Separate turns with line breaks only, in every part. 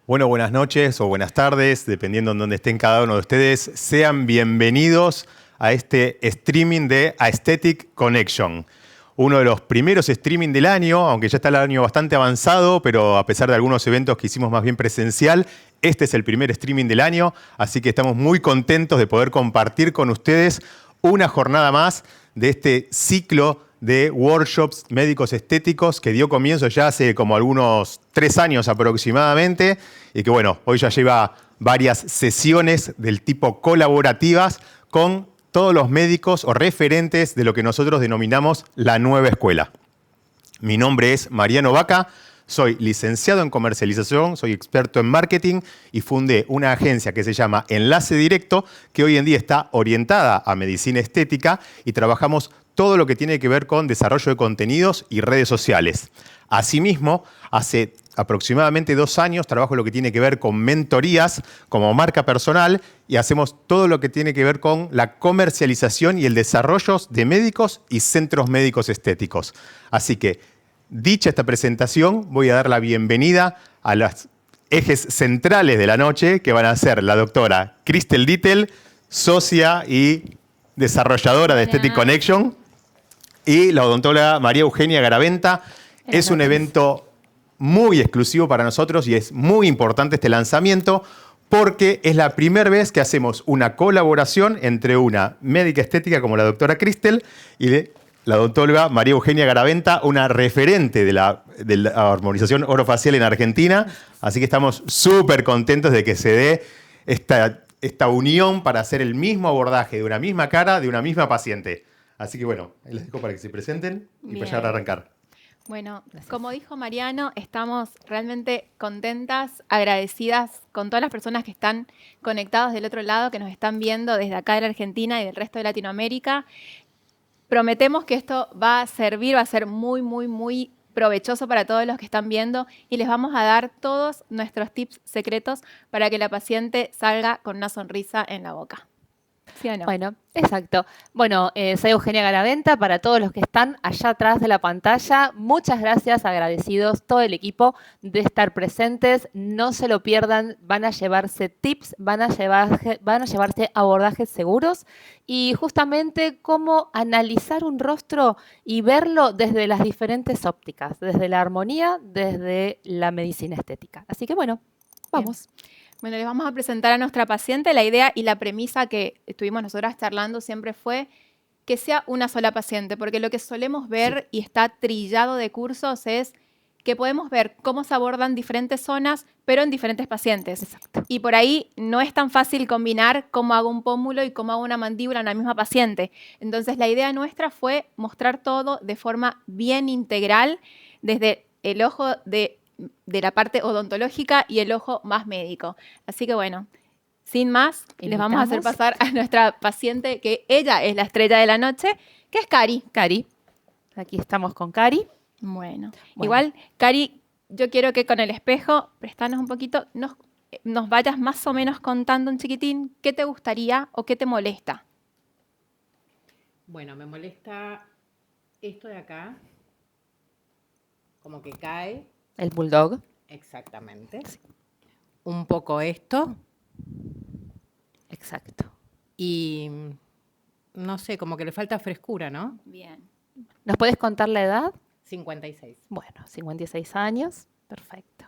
Bueno, buenas noches o buenas tardes, dependiendo en dónde estén cada uno de ustedes. Sean bienvenidos a este streaming de Aesthetic Connection. Uno de los primeros streaming del año, aunque ya está el año bastante avanzado, pero a pesar de algunos eventos que hicimos más bien presencial, este es el primer streaming del año, así que estamos muy contentos de poder compartir con ustedes una jornada más de este ciclo de workshops médicos estéticos que dio comienzo ya hace como algunos 3 años aproximadamente y que bueno, hoy ya lleva varias sesiones del tipo colaborativas con todos los médicos o referentes de lo que nosotros denominamos la nueva escuela. Mi nombre es Mariano Vaca, soy licenciado en comercialización, soy experto en marketing y fundé una agencia que se llama Enlace Directo, que hoy en día está orientada a medicina estética y trabajamos todo lo que tiene que ver con desarrollo de contenidos y redes sociales. Asimismo, hace aproximadamente 2 años trabajo lo que tiene que ver con mentorías como marca personal y hacemos todo lo que tiene que ver con la comercialización y el desarrollo de médicos y centros médicos estéticos. Así que, dicha esta presentación, voy a dar la bienvenida a los ejes centrales de la noche, que van a ser la doctora Cristel Dittel, socia y desarrolladora de Aesthetic Connection, y la odontóloga María Eugenia Garaventa. Es un evento muy exclusivo para nosotros y es muy importante este lanzamiento porque es la primera vez que hacemos una colaboración entre una médica estética como la doctora Cristel y la odontóloga María Eugenia Garaventa, una referente de la armonización orofacial en Argentina. Así que estamos súper contentos de que se dé esta unión para hacer el mismo abordaje de una misma cara de una misma paciente. Así que bueno, ahí les dejo para que se presenten y para llegar a arrancar.
Bueno, como dijo Mariano, estamos realmente contentas, agradecidas con todas las personas que están conectadas del otro lado, que nos están viendo desde acá de la Argentina y del resto de Latinoamérica. Prometemos que esto va a servir, va a ser muy provechoso para todos los que están viendo y les vamos a dar todos nuestros tips secretos para que la paciente salga con una sonrisa en la boca. ¿Sí o no?
Bueno, exacto. Bueno, soy Eugenia Garaventa, para todos los que están allá atrás de la pantalla, muchas gracias, agradecidos todo el equipo de estar presentes, no se lo pierdan, van a llevarse tips, van a llevarse abordajes seguros y justamente cómo analizar un rostro y verlo desde las diferentes ópticas, desde la armonía, desde la medicina estética. Así que bueno, vamos.
Bien. Bueno, les vamos a presentar a nuestra paciente. La idea y la premisa que estuvimos nosotras charlando siempre fue que sea una sola paciente, porque lo que solemos ver y está trillado de cursos es que podemos ver cómo se abordan diferentes zonas, pero en diferentes pacientes.
Exacto.
Y por ahí no es tan fácil combinar cómo hago un pómulo y cómo hago una mandíbula en la misma paciente. Entonces, la idea nuestra fue mostrar todo de forma bien integral, desde el ojo de la parte odontológica y el ojo más médico. Así que bueno, sin más, les vamos a hacer pasar a nuestra paciente, que ella es la estrella de la noche, que es Cari.
Cari, aquí estamos con Cari.
Bueno, igual, Cari, yo quiero que con el espejo, prestanos un poquito, nos vayas más o menos contando un chiquitín qué te gustaría o qué te molesta.
Bueno, me molesta esto de acá, como que cae.
El bulldog.
Exactamente. Sí. Un poco esto.
Exacto.
Y no sé, como que le falta frescura, ¿no?
Bien.
¿Nos puedes contar la edad?
56.
Bueno, 56 años. Perfecto.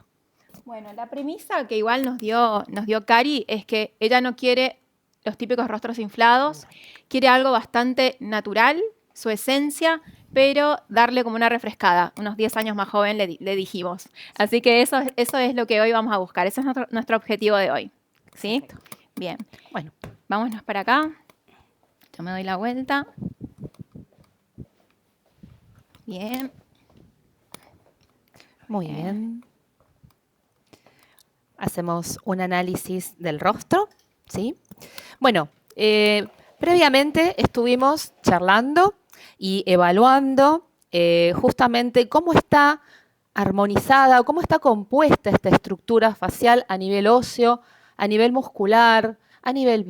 Bueno, la premisa que igual nos dio Cari es que ella no quiere los típicos rostros inflados, quiere algo bastante natural, su esencia, pero darle como una refrescada, unos 10 años más joven le dijimos. Así que eso es lo que hoy vamos a buscar, ese es nuestro objetivo de hoy. ¿Sí?
Perfecto.
Bien.
Bueno,
vámonos para acá. Yo me doy la vuelta. Bien.
Muy bien. Hacemos un análisis del rostro, ¿sí? Bueno, previamente estuvimos charlando y evaluando justamente cómo está armonizada o cómo está compuesta esta estructura facial a nivel óseo, a nivel muscular, a nivel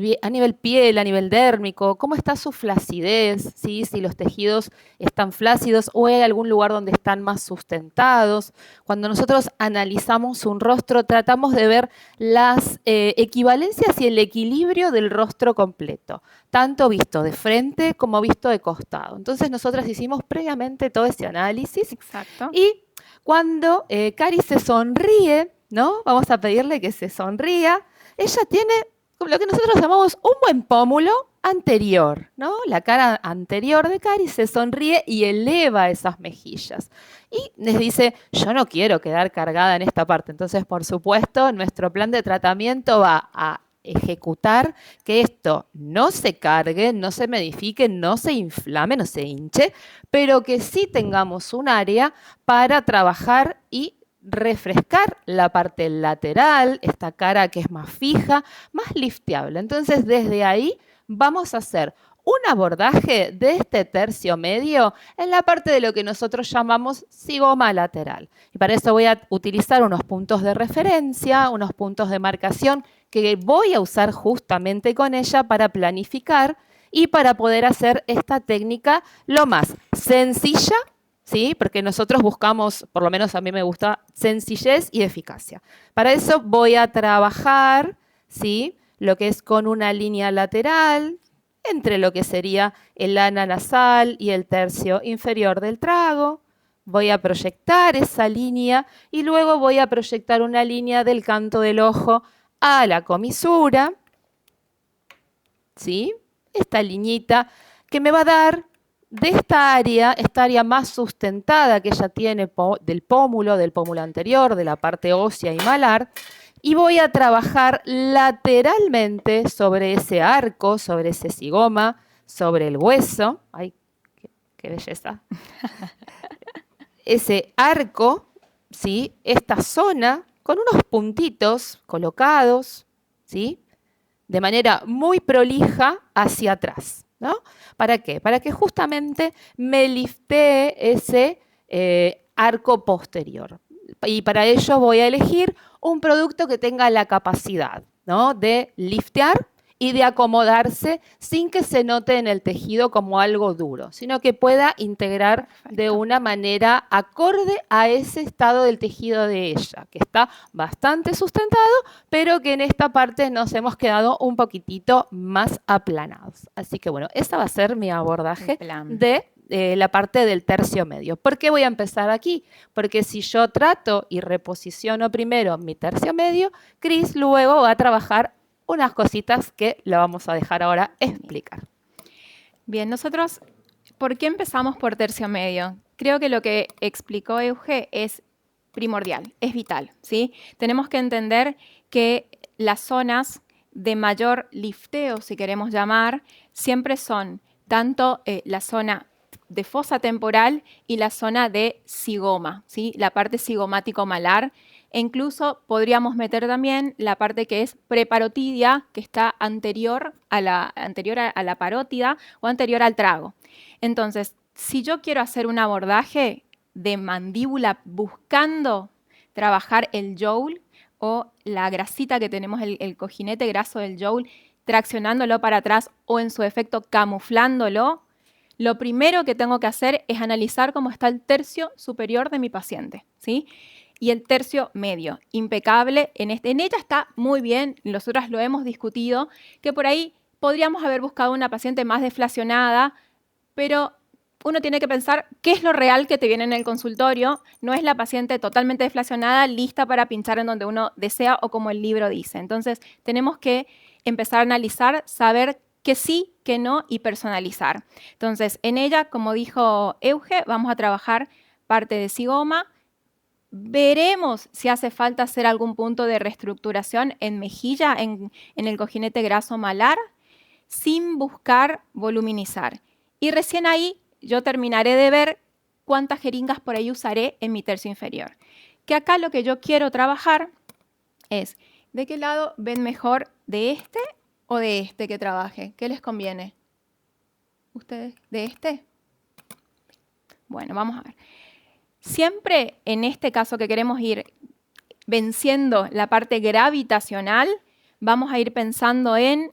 piel, a nivel dérmico, cómo está su flacidez, ¿sí? Si los tejidos están flácidos o hay algún lugar donde están más sustentados. Cuando nosotros analizamos un rostro, tratamos de ver las equivalencias y el equilibrio del rostro completo, tanto visto de frente como visto de costado. Entonces nosotras hicimos previamente todo ese análisis.
Exacto.
Y cuando Cari se sonríe, ¿no? Vamos a pedirle que se sonría. Ella tiene lo que nosotros llamamos un buen pómulo anterior, ¿no? La cara anterior de Cari se sonríe y eleva esas mejillas. Y les dice, yo no quiero quedar cargada en esta parte. Entonces, por supuesto, nuestro plan de tratamiento va a ejecutar que esto no se cargue, no se modifique, no se inflame, no se hinche, pero que sí tengamos un área para trabajar y refrescar la parte lateral, esta cara que es más fija, más lifteable. Entonces, desde ahí vamos a hacer un abordaje de este tercio medio en la parte de lo que nosotros llamamos zigoma lateral. Y para eso voy a utilizar unos puntos de referencia, unos puntos de marcación que voy a usar justamente con ella para planificar y para poder hacer esta técnica lo más sencilla, ¿sí? Porque nosotros buscamos, por lo menos a mí me gusta, sencillez y eficacia. Para eso voy a trabajar, ¿sí? Lo que es con una línea lateral entre lo que sería el ana nasal y el tercio inferior del trago. Voy a proyectar esa línea y luego voy a proyectar una línea del canto del ojo a la comisura, ¿sí? Esta liñita que me va a dar de esta área más sustentada que ella tiene del pómulo anterior, de la parte ósea y malar, y voy a trabajar lateralmente sobre ese arco, sobre ese zigoma, sobre el hueso. ¡Ay, qué belleza! Ese arco, ¿sí? Esta zona con unos puntitos colocados, ¿sí? De manera muy prolija hacia atrás, ¿no? ¿Para qué? Para que justamente me liftee ese arco posterior. Y para ello voy a elegir un producto que tenga la capacidad, ¿no? De liftear y de acomodarse sin que se note en el tejido como algo duro, sino que pueda integrar de una manera acorde a ese estado del tejido de ella, que está bastante sustentado, pero que en esta parte nos hemos quedado un poquitito más aplanados. Así que bueno, ese va a ser mi abordaje de la parte del tercio medio. ¿Por qué voy a empezar aquí? Porque si yo trato y reposiciono primero mi tercio medio, Cris luego va a trabajar unas cositas que la vamos a dejar ahora explicar.
Bien, nosotros, ¿por qué empezamos por tercio medio? Creo que lo que explicó Euge es primordial, es vital, ¿sí? Tenemos que entender que las zonas de mayor lifteo, si queremos llamar, siempre son tanto la zona de fosa temporal y la zona de zigoma, ¿sí? La parte zigomático-malar. E incluso podríamos meter también la parte que es preparotidia, que está anterior a la parótida o anterior al trago. Entonces, si yo quiero hacer un abordaje de mandíbula buscando trabajar el jowl o la grasita que tenemos, el cojinete graso del jowl, traccionándolo para atrás o en su efecto camuflándolo, lo primero que tengo que hacer es analizar cómo está el tercio superior de mi paciente, ¿sí? Y el tercio medio, impecable. En ella está muy bien, nosotras lo hemos discutido, que por ahí podríamos haber buscado una paciente más deflacionada, pero uno tiene que pensar qué es lo real que te viene en el consultorio. No es la paciente totalmente deflacionada, lista para pinchar en donde uno desea o como el libro dice. Entonces, tenemos que empezar a analizar, saber que sí, que no y personalizar. Entonces, en ella, como dijo Euge, vamos a trabajar parte de zigoma. Veremos si hace falta hacer algún punto de reestructuración en mejilla, en el cojinete graso malar, sin buscar voluminizar. Y recién ahí yo terminaré de ver cuántas jeringas por ahí usaré en mi tercio inferior. Que acá lo que yo quiero trabajar es, ¿de qué lado ven mejor? ¿De este o de este que trabaje? ¿Qué les conviene? ¿Ustedes? ¿De este? Bueno, vamos a ver. Siempre en este caso que queremos ir venciendo la parte gravitacional, vamos a ir pensando en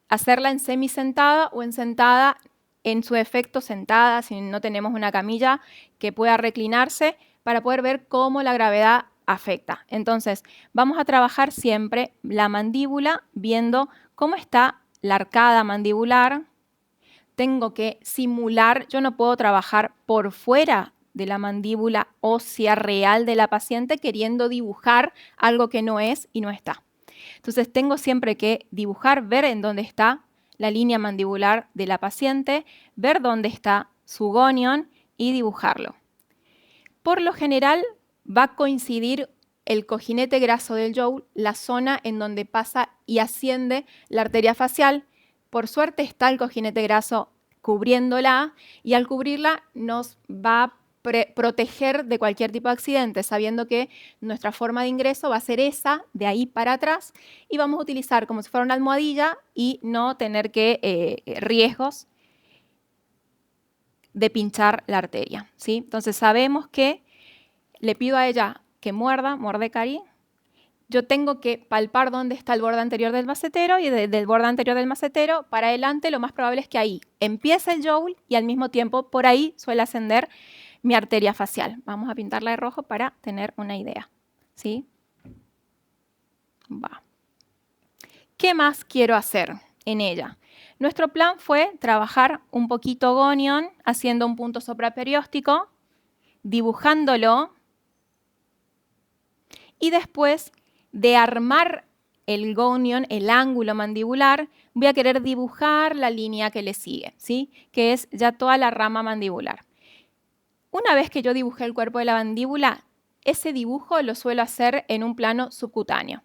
hacerla en semisentada o en sentada, en su efecto sentada, si no tenemos una camilla que pueda reclinarse, para poder ver cómo la gravedad afecta. Entonces, vamos a trabajar siempre la mandíbula viendo cómo está la arcada mandibular. Tengo que simular, yo no puedo trabajar por fuera de la mandíbula ósea real de la paciente queriendo dibujar algo que no es y no está. Entonces tengo siempre que dibujar, ver en dónde está la línea mandibular de la paciente, ver dónde está su gonion y dibujarlo. Por lo general va a coincidir el cojinete graso del jowl, la zona en donde pasa y asciende la arteria facial. Por suerte está el cojinete graso cubriéndola y al cubrirla nos va a proteger de cualquier tipo de accidente, sabiendo que nuestra forma de ingreso va a ser esa, de ahí para atrás, y vamos a utilizar como si fuera una almohadilla y no tener que riesgos de pinchar la arteria, ¿sí? Entonces sabemos que le pido a ella que muerde Cari. Yo tengo que palpar dónde está el borde anterior del macetero y del borde anterior del macetero para adelante lo más probable es que ahí empiece el jowl y al mismo tiempo por ahí suele ascender mi arteria facial. Vamos a pintarla de rojo para tener una idea, ¿sí? Va. ¿Qué más quiero hacer en ella? Nuestro plan fue trabajar un poquito gonion haciendo un punto supraperióstico, dibujándolo y después de armar el gonion, el ángulo mandibular, voy a querer dibujar la línea que le sigue, ¿sí? Que es ya toda la rama mandibular. Una vez que yo dibujé el cuerpo de la mandíbula, ese dibujo lo suelo hacer en un plano subcutáneo.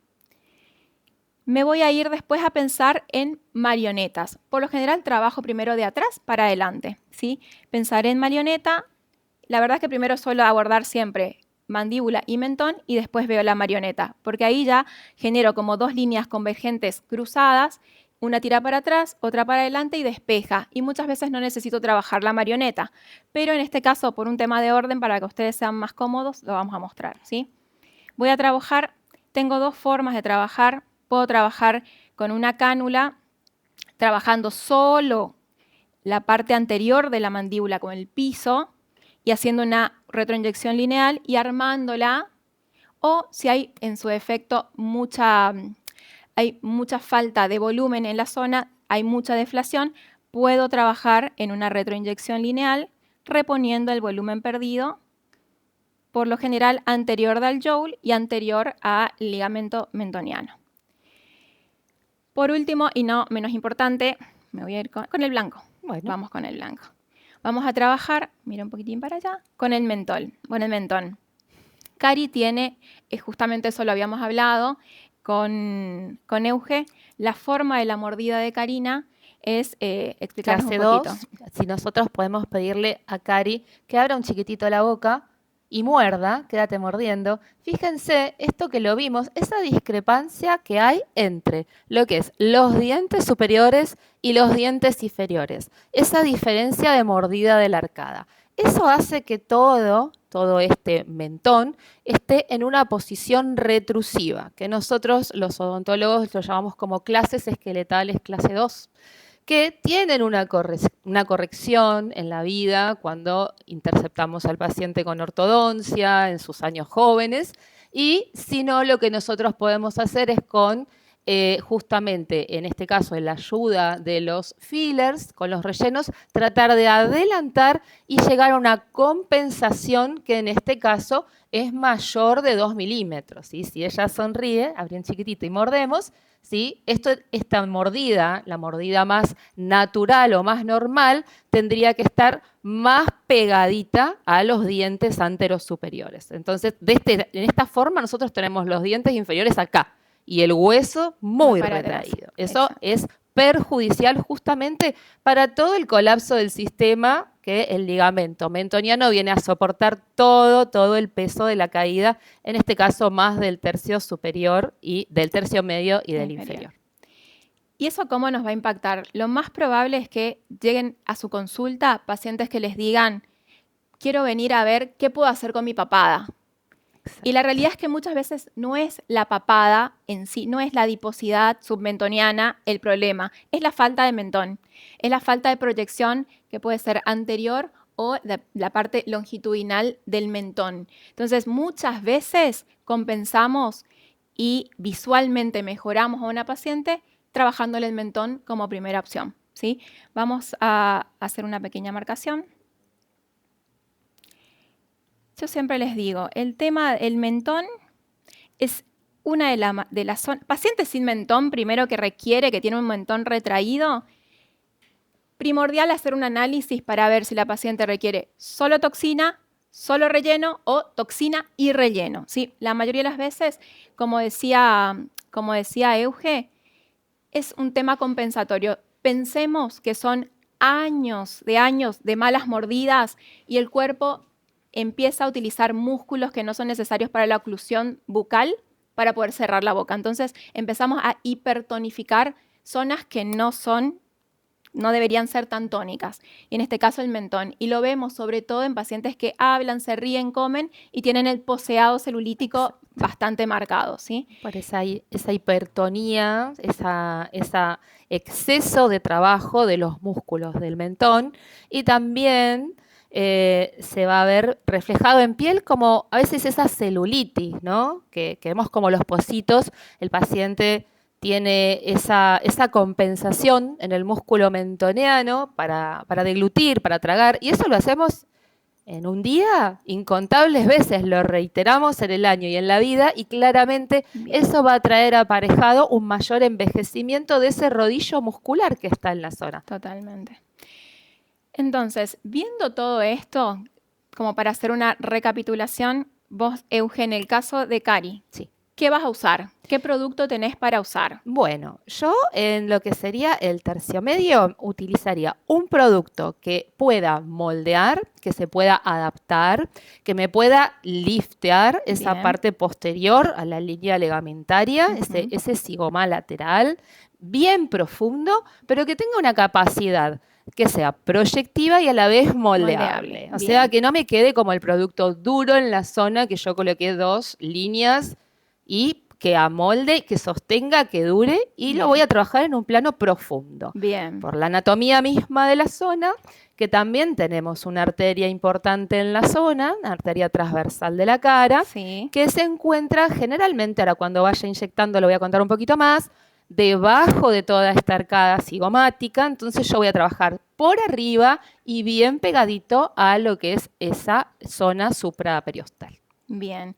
Me voy a ir después a pensar en marionetas. Por lo general trabajo primero de atrás para adelante, ¿sí? Pensaré en marioneta. La verdad es que primero suelo abordar siempre mandíbula y mentón y después veo la marioneta, porque ahí ya genero como dos líneas convergentes cruzadas, una tira para atrás, otra para adelante y despeja. Y muchas veces no necesito trabajar la marioneta, pero en este caso, por un tema de orden, para que ustedes sean más cómodos, lo vamos a mostrar, ¿sí? Voy a trabajar, tengo dos formas de trabajar. Puedo trabajar con una cánula, trabajando solo la parte anterior de la mandíbula con el piso y haciendo una retroinyección lineal y armándola. O si hay en su efecto hay mucha falta de volumen en la zona, hay mucha deflación, puedo trabajar en una retroinyección lineal reponiendo el volumen perdido, por lo general anterior del jowl y anterior al ligamento mentoniano. Por último, y no menos importante, me voy a ir con el blanco. Bueno. Vamos con el blanco. Vamos a trabajar, mira un poquitín para allá, con el mentón. Cari tiene, justamente eso lo habíamos hablado con Euge, la forma de la mordida de Karina es explicarnos un poquito.
Clase 2, si nosotros podemos pedirle a Cari que abra un chiquitito la boca y muerda, quédate mordiendo. Fíjense, esto que lo vimos, esa discrepancia que hay entre lo que es los dientes superiores y los dientes inferiores. Esa diferencia de mordida de la arcada. Eso hace que todo este mentón esté en una posición retrusiva, que nosotros los odontólogos lo llamamos como clases esqueletales clase 2. Que tienen una corrección en la vida cuando interceptamos al paciente con ortodoncia en sus años jóvenes, y si no, lo que nosotros podemos hacer es con, justamente en este caso, en la ayuda de los fillers, con los rellenos, tratar de adelantar y llegar a una compensación que en este caso es mayor de 2 milímetros. ¿Sí? Si ella sonríe, abrí un chiquitito y mordemos, ¿sí? Esta mordida, la mordida más natural o más normal, tendría que estar más pegadita a los dientes anteros superiores. Entonces, en esta forma nosotros tenemos los dientes inferiores acá y el hueso muy retraído. Eso es perjudicial justamente para todo el colapso del sistema, que el ligamento mentoniano viene a soportar todo el peso de la caída, en este caso más del tercio superior y del tercio medio y del inferior.
¿Y eso cómo nos va a impactar? Lo más probable es que lleguen a su consulta pacientes que les digan, quiero venir a ver qué puedo hacer con mi papada.
Exacto.
Y la realidad es que muchas veces no es la papada en sí, no es la adiposidad submentoniana el problema, es la falta de mentón, es la falta de proyección que puede ser anterior o la parte longitudinal del mentón. Entonces, muchas veces compensamos y visualmente mejoramos a una paciente trabajándole el mentón como primera opción, ¿sí? Vamos a hacer una pequeña marcación. Yo siempre les digo, el tema del mentón es una de las zonas. Pacientes sin mentón, primero que requiere, que tiene un mentón retraído, primordial hacer un análisis para ver si la paciente requiere solo toxina, solo relleno o toxina y relleno, ¿sí? La mayoría de las veces, como decía Euge, es un tema compensatorio. Pensemos que son años de malas mordidas y el cuerpo empieza a utilizar músculos que no son necesarios para la oclusión bucal para poder cerrar la boca. Entonces empezamos a hipertonificar zonas que no deberían ser tan tónicas. Y en este caso el mentón. Y lo vemos sobre todo en pacientes que hablan, se ríen, comen y tienen el poseado celulítico bastante marcado, ¿sí?
Por esa hipertonía, ese exceso de trabajo de los músculos del mentón, y también se va a ver reflejado en piel como a veces esa celulitis, ¿no? Que vemos como los pocitos, el paciente tiene esa compensación en el músculo mentoneano para deglutir, para tragar, y eso lo hacemos en un día, incontables veces, lo reiteramos en el año y en la vida, y claramente
Bien.
eso va a traer aparejado un mayor envejecimiento de ese rodillo muscular que está en la zona.
Totalmente. Entonces, viendo todo esto, como para hacer una recapitulación, vos, Euge, en el caso de Cari,
Sí.
¿qué vas a usar? ¿Qué producto tenés para usar?
Bueno, yo en lo que sería el tercio medio utilizaría un producto que pueda moldear, que se pueda adaptar, que me pueda liftear esa
Bien.
parte posterior a la línea ligamentaria,
Ujú.
ese zigoma lateral, bien profundo, pero que tenga una capacidad que sea proyectiva y a la vez moldeable.
Moldeable,
O sea,
bien.
que no me quede como el producto duro en la zona que yo coloqué 2 líneas y que amolde, que sostenga, que dure, y lo
Bien.
voy a trabajar en un plano profundo.
Bien.
Por la anatomía misma de la zona, que también tenemos una arteria importante en la zona, una arteria transversal de la cara,
Sí.
que se encuentra generalmente, ahora cuando vaya inyectando lo voy a contar un poquito más, debajo de toda esta arcada cigomática. Entonces yo voy a trabajar por arriba y bien pegadito a lo que es esa zona supraperiostal.
Bien.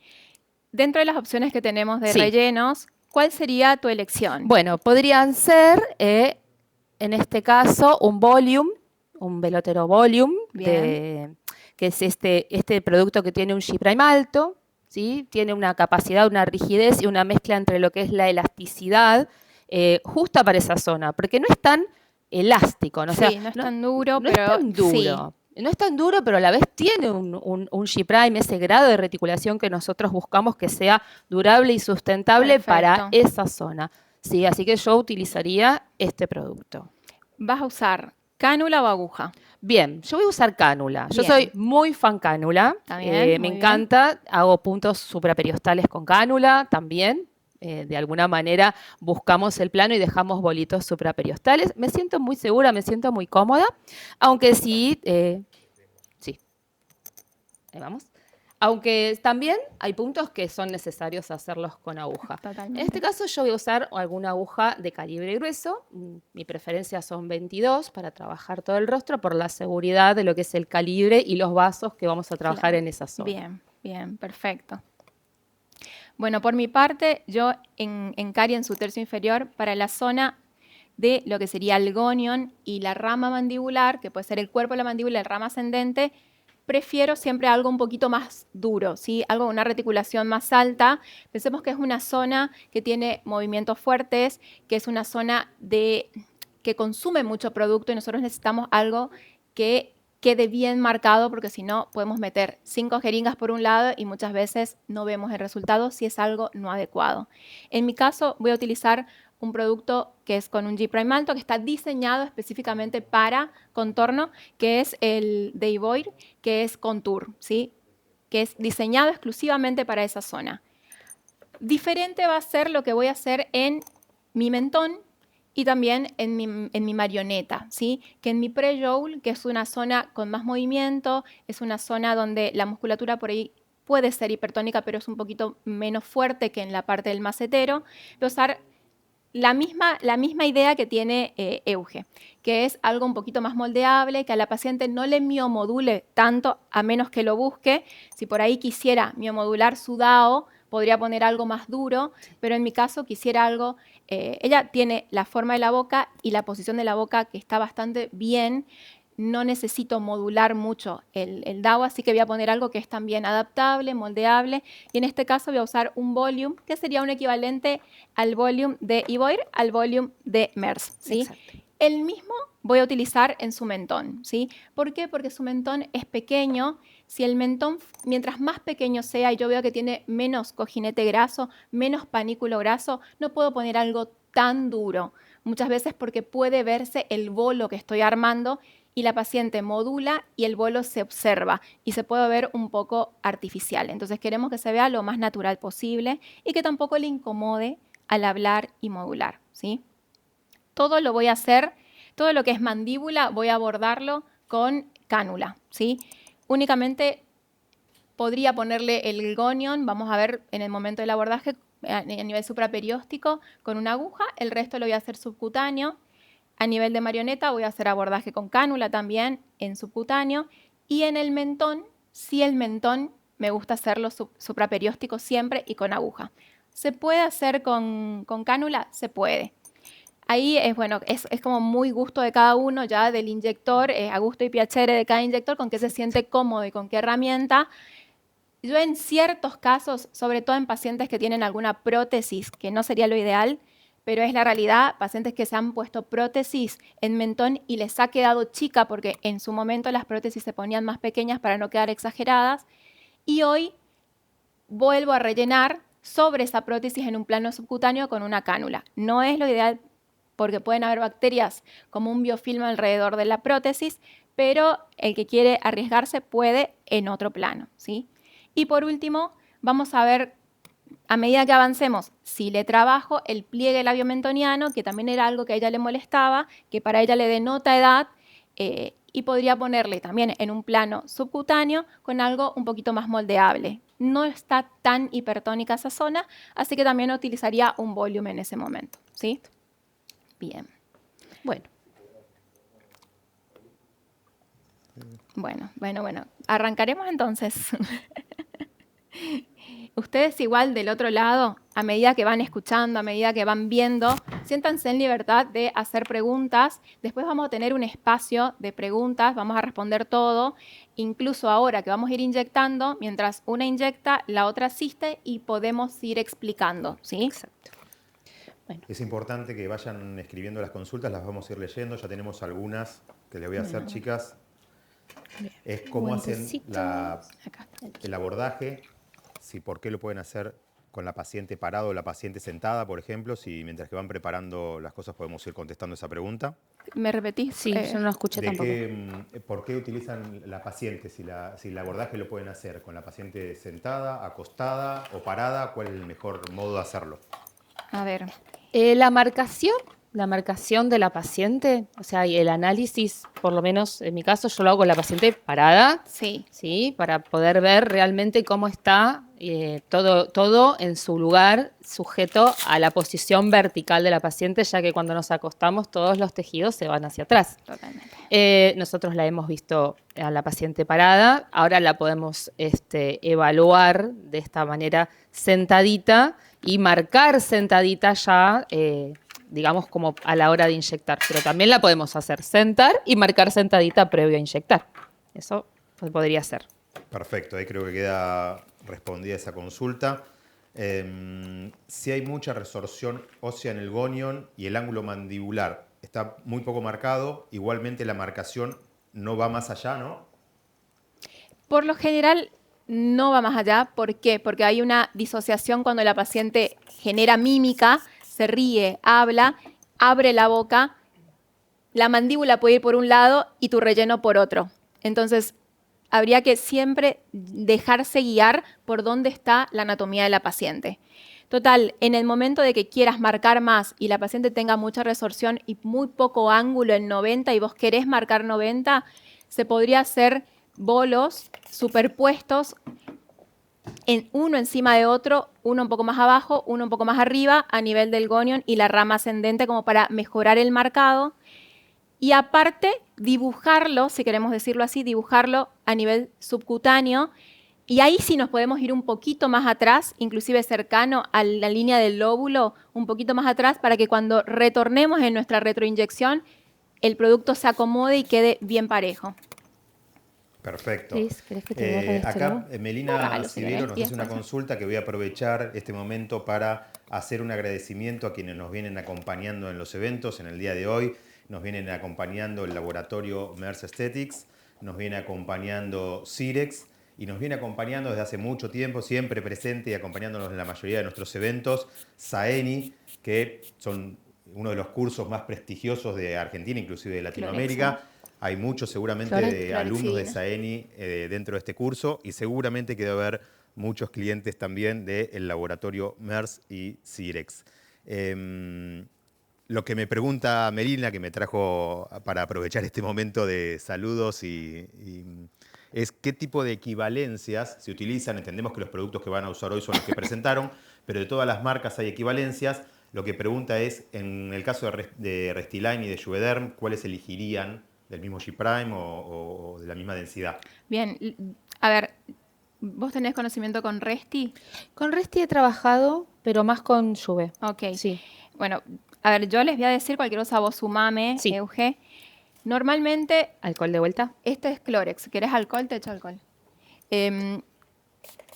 Dentro de las opciones que tenemos de
Sí.
rellenos, ¿cuál sería tu elección?
Bueno, podrían ser, en este caso, un volume, un velotero volume,
Bien.
que es este producto que tiene un G' alto, ¿sí? Tiene una capacidad, una rigidez y una mezcla entre lo que es la elasticidad justa para esa zona, porque no es tan elástico, ¿no? O sea,
Sí, no es tan duro,
no
pero
es tan duro.
sí.
No es tan duro, pero a la vez tiene un G', ese grado de reticulación que nosotros buscamos que sea durable y sustentable para
Perfecto.
esa zona. Sí, así que yo utilizaría este producto.
¿Vas a usar cánula o aguja?
Bien, yo voy a usar cánula. Yo
Bien.
soy muy fan cánula.
Está bien,
Me
muy
encanta. Hago puntos supraperiostales con cánula también. De alguna manera buscamos el plano y dejamos bolitos supraperiostales. Me siento muy segura, me siento muy cómoda. Aunque sí, sí. Ahí vamos. Aunque también hay puntos que son necesarios hacerlos con aguja.
Totalmente.
En este caso yo voy a usar alguna aguja de calibre grueso. Mi preferencia son 22 para trabajar todo el rostro por la seguridad de lo que es el calibre y los vasos que vamos a trabajar
Claro.
en esa zona.
Bien, bien, perfecto. Bueno, por mi parte, yo en Cari, en su tercio inferior, para la zona de lo que sería el gonion y la rama mandibular, que puede ser el cuerpo de la mandíbula y la rama ascendente, prefiero siempre algo un poquito más duro, ¿sí? Algo con una reticulación más alta. Pensemos que es una zona que tiene movimientos fuertes, que es una zona que consume mucho producto y nosotros necesitamos algo que quede bien marcado, porque si no podemos meter 5 jeringas por un lado y muchas veces no vemos el resultado si es algo no adecuado. En mi caso voy a utilizar un producto que es con un G' alto, que está diseñado específicamente para contorno, que es el Dayvoil, que es Contour, ¿sí? que es diseñado exclusivamente para esa zona. Diferente va a ser lo que voy a hacer en mi mentón y también en mi marioneta, ¿sí? Que en mi pre-joule, que es una zona con más movimiento, es una zona donde la musculatura por ahí puede ser hipertónica, pero es un poquito menos fuerte que en la parte del macetero, voy a usar la misma idea que tiene Euge, que es algo un poquito más moldeable, que a la paciente no le miomodule tanto, a menos que lo busque. Si por ahí quisiera miomodular su DAO, podría poner algo más duro, pero en mi caso quisiera algo... ella tiene la forma de la boca y la posición de la boca que está bastante bien. No necesito modular mucho el DAO, así que voy a poner algo que es también adaptable, moldeable. Y en este caso voy a usar un volume, que sería un equivalente al volume de Ivoire, al volume de Merz, ¿sí?
Exacto.
El mismo voy a utilizar en su mentón, ¿sí? ¿Por qué? Porque su mentón es pequeño. Si el mentón, mientras más pequeño sea y yo veo que tiene menos cojinete graso, menos panículo graso, no puedo poner algo tan duro. Muchas veces porque puede verse el bolo que estoy armando y la paciente modula y el bolo se observa y se puede ver un poco artificial. Entonces queremos que se vea lo más natural posible y que tampoco le incomode al hablar y modular, ¿sí? Todo lo voy a hacer, todo lo que es mandíbula voy a abordarlo con cánula, ¿sí? Únicamente podría ponerle el gonion, vamos a ver en el momento del abordaje a nivel supraperióstico con una aguja, el resto lo voy a hacer subcutáneo. A nivel de marioneta voy a hacer abordaje con cánula también en subcutáneo. Y en el mentón, sí, el mentón me gusta hacerlo supraperióstico siempre y con aguja. ¿Se puede hacer con cánula? Se puede. Ahí es, bueno, es como muy gusto de cada uno ya del inyector, a gusto y piacere de cada inyector, con qué se siente cómodo y con qué herramienta. Yo en ciertos casos, sobre todo en pacientes que tienen alguna prótesis, que no sería lo ideal, pero es la realidad, pacientes que se han puesto prótesis en mentón y les ha quedado chica porque en su momento las prótesis se ponían más pequeñas para no quedar exageradas y hoy vuelvo a rellenar sobre esa prótesis en un plano subcutáneo con una cánula. No es lo ideal porque pueden haber bacterias como un biofilm alrededor de la prótesis, pero el que quiere arriesgarse puede en otro plano, ¿sí? Y por último, vamos a ver a medida que avancemos, si le trabajo el pliegue labiomentoniano, que también era algo que a ella le molestaba, que para ella le denota edad, y podría ponerle también en un plano subcutáneo con algo un poquito más moldeable. No está tan hipertónica esa zona, así que también utilizaría un volumen en ese momento, ¿sí? Bien.
Bueno.
Bueno. Arrancaremos entonces. Ustedes igual del otro lado, a medida que van escuchando, a medida que van viendo, siéntanse en libertad de hacer preguntas. Después vamos a tener un espacio de preguntas, vamos a responder todo. Incluso ahora que vamos a ir inyectando, mientras una inyecta, la otra asiste y podemos ir explicando, ¿sí?
Exacto. Bueno.
Es importante que vayan escribiendo las consultas, las vamos a ir leyendo. Ya tenemos algunas que les voy a hacer, chicas.
Bien.
Es cómo hacen
Acá.
el abordaje. Si por qué lo pueden hacer con la paciente parada o la paciente sentada, por ejemplo, si mientras que van preparando las cosas podemos ir contestando esa pregunta.
¿Me repetís?
Sí, yo no lo escuché tampoco.
¿Por qué utilizan la paciente? Si el abordaje lo pueden hacer con la paciente sentada, acostada o parada, ¿cuál es el mejor modo de hacerlo?
A ver.
La marcación de la paciente, o sea, y el análisis, por lo menos en mi caso, yo lo hago con la paciente parada,
Sí.
¿sí? Para poder ver realmente cómo está todo en su lugar, sujeto a la posición vertical de la paciente, ya que cuando nos acostamos todos los tejidos se van hacia atrás.
Totalmente.
Nosotros la hemos visto a la paciente parada, ahora la podemos evaluar de esta manera sentadita y marcar sentadita ya, digamos, como a la hora de inyectar. Pero también la podemos hacer sentar y marcar sentadita previo a inyectar. Eso podría ser.
Perfecto, ahí creo que queda respondida esa consulta. Si hay mucha resorción ósea en el gonion y el ángulo mandibular está muy poco marcado, igualmente la marcación no va más allá, ¿no?
Por lo general no va más allá. ¿Por qué? Porque hay una disociación cuando la paciente genera mímica, se ríe, habla, abre la boca, la mandíbula puede ir por un lado y tu relleno por otro. Entonces, habría que siempre dejarse guiar por dónde está la anatomía de la paciente. Total, en el momento de que quieras marcar más y la paciente tenga mucha resorción y muy poco ángulo en 90 y vos querés marcar 90, se podría hacer bolos superpuestos uno encima de otro, uno un poco más abajo, uno un poco más arriba, a nivel del gonion y la rama ascendente, como para mejorar el marcado. Y aparte, dibujarlo, si queremos decirlo así, dibujarlo a nivel subcutáneo. Y ahí sí nos podemos ir un poquito más atrás, inclusive cercano a la línea del lóbulo, un poquito más atrás, para que cuando retornemos en nuestra retroinyección, el producto se acomode y quede bien parejo.
Perfecto.
Liz, ¿querés que te borre esto,
Acá
no?
Melina
Bórralo, si
Sivero
querés,
nos
y
hace una
después-
consulta que voy a aprovechar este momento para hacer un agradecimiento a quienes nos vienen acompañando en los eventos en el día de hoy. Nos vienen acompañando el laboratorio MERS Aesthetics, nos viene acompañando Cirex y nos viene acompañando desde hace mucho tiempo, siempre presente y acompañándonos en la mayoría de nuestros eventos, Saeni, que son uno de los cursos más prestigiosos de Argentina, inclusive de Latinoamérica. Hay muchos seguramente de alumnos de Saeni dentro de este curso y seguramente que debe haber muchos clientes también del laboratorio MERS y Cirex. Lo que me pregunta Melina, que me trajo para aprovechar este momento de saludos es qué tipo de equivalencias se utilizan. Entendemos que los productos que van a usar hoy son los que presentaron, pero de todas las marcas hay equivalencias. Lo que pregunta es, en el caso de Restylane y de Juvederm, ¿cuáles elegirían del mismo G-Prime o de la misma densidad?
Bien, a ver, ¿vos tenés conocimiento con Resti?
Con Resti he trabajado, pero más con Juve.
Ok.
Sí.
Bueno, a ver, yo les voy a decir cualquier cosa, vos sumame,
Sí.
Euge. Normalmente,
¿Alcohol de vuelta?
este es Clorex. ¿Querés alcohol? Te echo alcohol.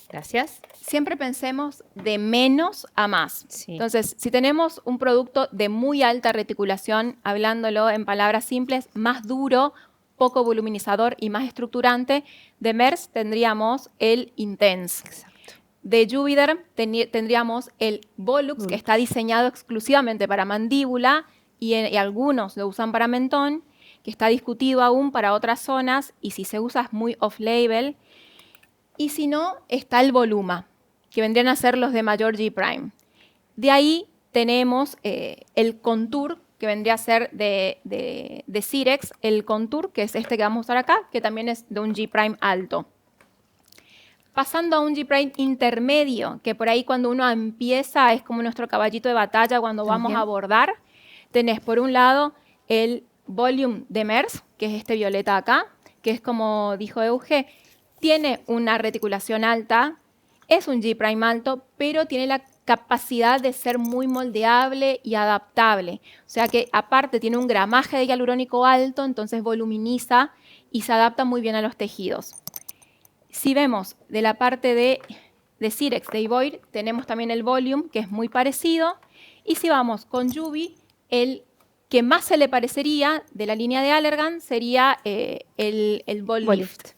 Gracias.
Siempre pensemos de menos a más.
Sí.
Entonces, si tenemos un producto de muy alta reticulación, hablándolo en palabras simples, más duro, poco voluminizador y más estructurante, de MERS tendríamos el Intense.
Exacto.
De Juvederm tendríamos el Volux, que está diseñado exclusivamente para mandíbula y algunos lo usan para mentón, que está discutido aún para otras zonas y si se usa es muy off-label. Y si no, está el Voluma, que vendrían a ser los de mayor G'. De ahí tenemos el Contour, que vendría a ser de Cirex, el Contour, que es este que vamos a usar acá, que también es de un G' alto. Pasando a un G' intermedio, que por ahí cuando uno empieza es como nuestro caballito de batalla cuando vamos a abordar, tenés por un lado el Volume de MERS, que es este violeta acá, que es como dijo Euge, tiene una reticulación alta, es un G' alto, pero tiene la capacidad de ser muy moldeable y adaptable. O sea que aparte tiene un gramaje de hialurónico alto, entonces voluminiza y se adapta muy bien a los tejidos. Si vemos de la parte de Cirex, de Ivoire, tenemos también el Volume, que es muy parecido. Y si vamos con Juvi, el que más se le parecería de la línea de Allergan sería el Vollift.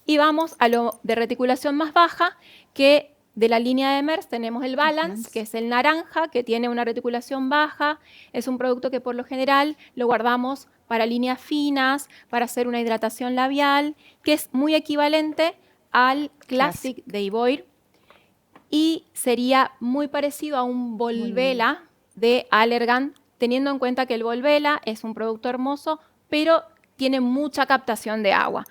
Y vamos a lo de reticulación más baja, que de la línea de MERS tenemos el Balance, que es el naranja, que tiene una reticulación baja. Es un producto que por lo general lo guardamos para líneas finas, para hacer una hidratación labial, que es muy equivalente al Classic de Ivoire y sería muy parecido a un Volvela de Allergan, teniendo en cuenta que el Volvela es un producto hermoso, pero tiene mucha captación de agua.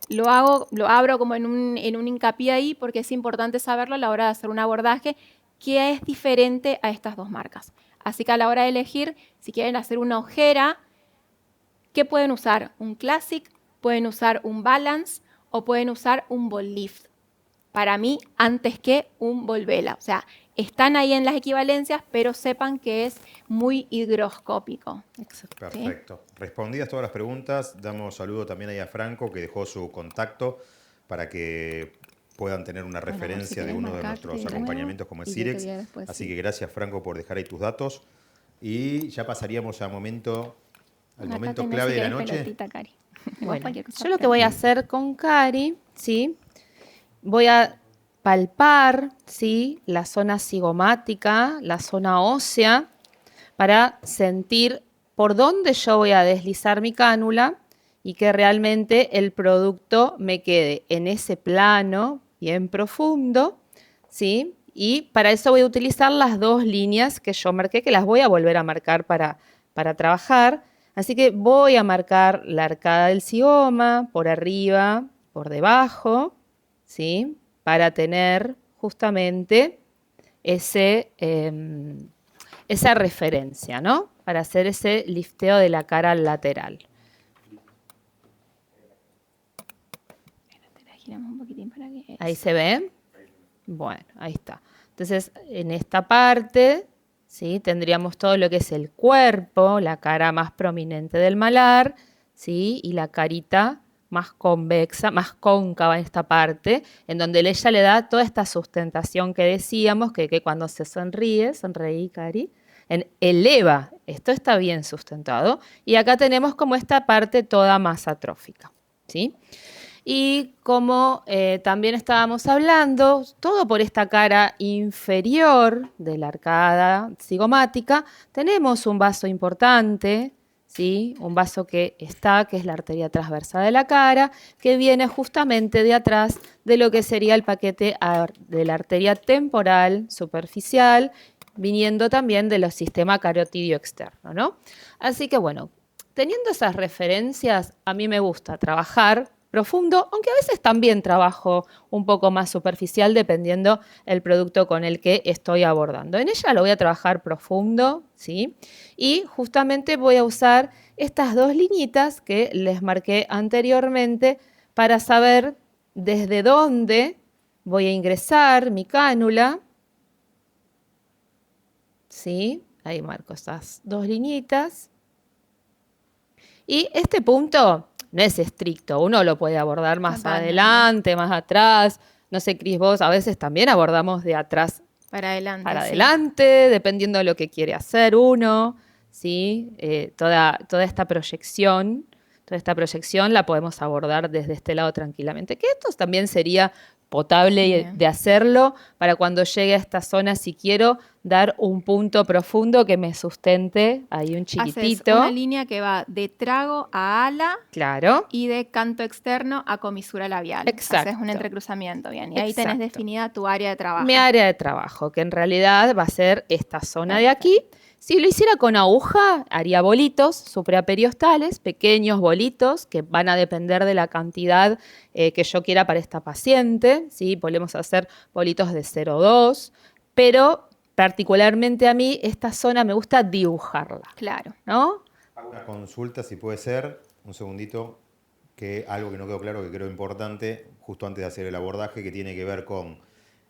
Lo abro como en un hincapié ahí porque es importante saberlo a la hora de hacer un abordaje que es diferente a estas dos marcas. Así que a la hora de elegir, si quieren hacer una ojera, ¿qué pueden usar? Un Classic, pueden usar un Balance o pueden usar un Vollift. Para mí, antes que un Volvela. O sea, están ahí en las equivalencias, pero sepan que es muy higroscópico.
Perfecto. Respondidas todas las preguntas, damos saludo también ahí a Franco, que dejó su contacto para que puedan tener una referencia de uno de nuestros acompañamientos como es Cirex. Así que gracias, Franco, por dejar ahí tus datos. Y ya pasaríamos al momento clave de la noche.
Pelotita, Cari.
Bueno, yo lo que voy a hacer con Cari, ¿sí? Voy a palpar, ¿sí?, la zona cigomática, la zona ósea, para sentir por dónde yo voy a deslizar mi cánula y que realmente el producto me quede en ese plano bien profundo, ¿sí? Y para eso voy a utilizar las dos líneas que yo marqué, que las voy a volver a marcar para trabajar. Así que voy a marcar la arcada del zigoma por arriba, por debajo, ¿sí? Para tener justamente esa referencia, ¿no? Para hacer ese lifteo de la cara lateral.
Giramos un poquitín para que...
¿Ahí se ve? Bueno, ahí está. Entonces, en esta parte, ¿sí? Tendríamos todo lo que es el cuerpo, la cara más prominente del malar, ¿sí? Y la carita más convexa, más cóncava en esta parte, en donde ella le da toda esta sustentación que decíamos, que cuando se sonríe, sonreí, Cari, eleva, esto está bien sustentado, y acá tenemos como esta parte toda más atrófica, ¿sí? Y como también estábamos hablando, todo por esta cara inferior de la arcada zigomática, tenemos un vaso importante, ¿sí? Un vaso que es la arteria transversa de la cara, que viene justamente de atrás de lo que sería el paquete de la arteria temporal superficial, viniendo también del sistema carotidio externo, ¿no? Así que bueno, teniendo esas referencias, a mí me gusta trabajar profundo, aunque a veces también trabajo un poco más superficial dependiendo el producto con el que estoy abordando. En ella lo voy a trabajar profundo, ¿sí? Y justamente voy a usar estas dos liñitas que les marqué anteriormente para saber desde dónde voy a ingresar mi cánula, ¿sí? Ahí marco estas dos liñitas. Y este punto no es estricto, uno lo puede abordar más adelante, más atrás. No sé, Cris, vos a veces también abordamos de atrás
para adelante.
Para
sí.
adelante, dependiendo de lo que quiere hacer uno, ¿sí? Toda esta proyección la podemos abordar desde este lado tranquilamente. Que esto también sería potable
Bien.
de hacerlo para cuando llegue a esta zona, si quiero dar un punto profundo que me sustente, ahí un chiquitito.
Haces una línea que va de trago a ala
Claro.
y de canto externo a comisura labial.
Exacto.
Haces un entrecruzamiento, bien. Y ahí tenés
Exacto.
definida tu área de trabajo.
Mi área de trabajo, que en realidad va a ser esta zona de aquí. Si lo hiciera con aguja, haría bolitos supraperiostales, pequeños bolitos que van a depender de la cantidad que yo quiera para esta paciente, ¿sí? Podemos hacer bolitos de 0,2, pero particularmente a mí esta zona me gusta dibujarla.
Claro.
¿No?
Hago una consulta, si puede ser, un segundito, que algo que no quedó claro, que creo importante, justo antes de hacer el abordaje, que tiene que ver con,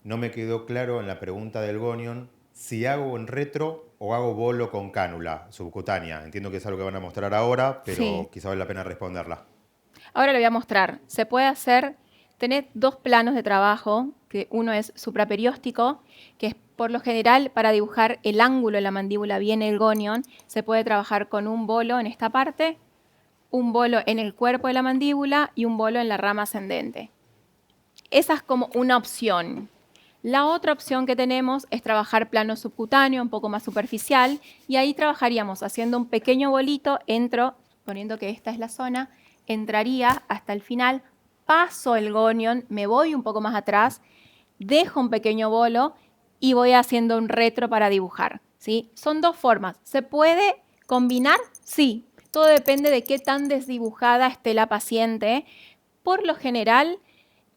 no me quedó claro en la pregunta del gonion, si hago en retro o hago bolo con cánula subcutánea. Entiendo que es algo que van a mostrar ahora, pero
Sí.
quizá vale la pena responderla.
Ahora le voy a mostrar. Se puede hacer, tenés dos planos de trabajo, que uno es supraperióstico, que es por lo general para dibujar el ángulo de la mandíbula bien el gonion, se puede trabajar con un bolo en esta parte, un bolo en el cuerpo de la mandíbula y un bolo en la rama ascendente. Esa es como una opción. La otra opción que tenemos es trabajar plano subcutáneo, un poco más superficial, y ahí trabajaríamos haciendo un pequeño bolito, entro, poniendo que esta es la zona, entraría hasta el final, paso el gonion, me voy un poco más atrás, dejo un pequeño bolo y voy haciendo un retro para dibujar, ¿sí? Son dos formas. ¿Se puede combinar? Sí. Todo depende de qué tan desdibujada esté la paciente. Por lo general,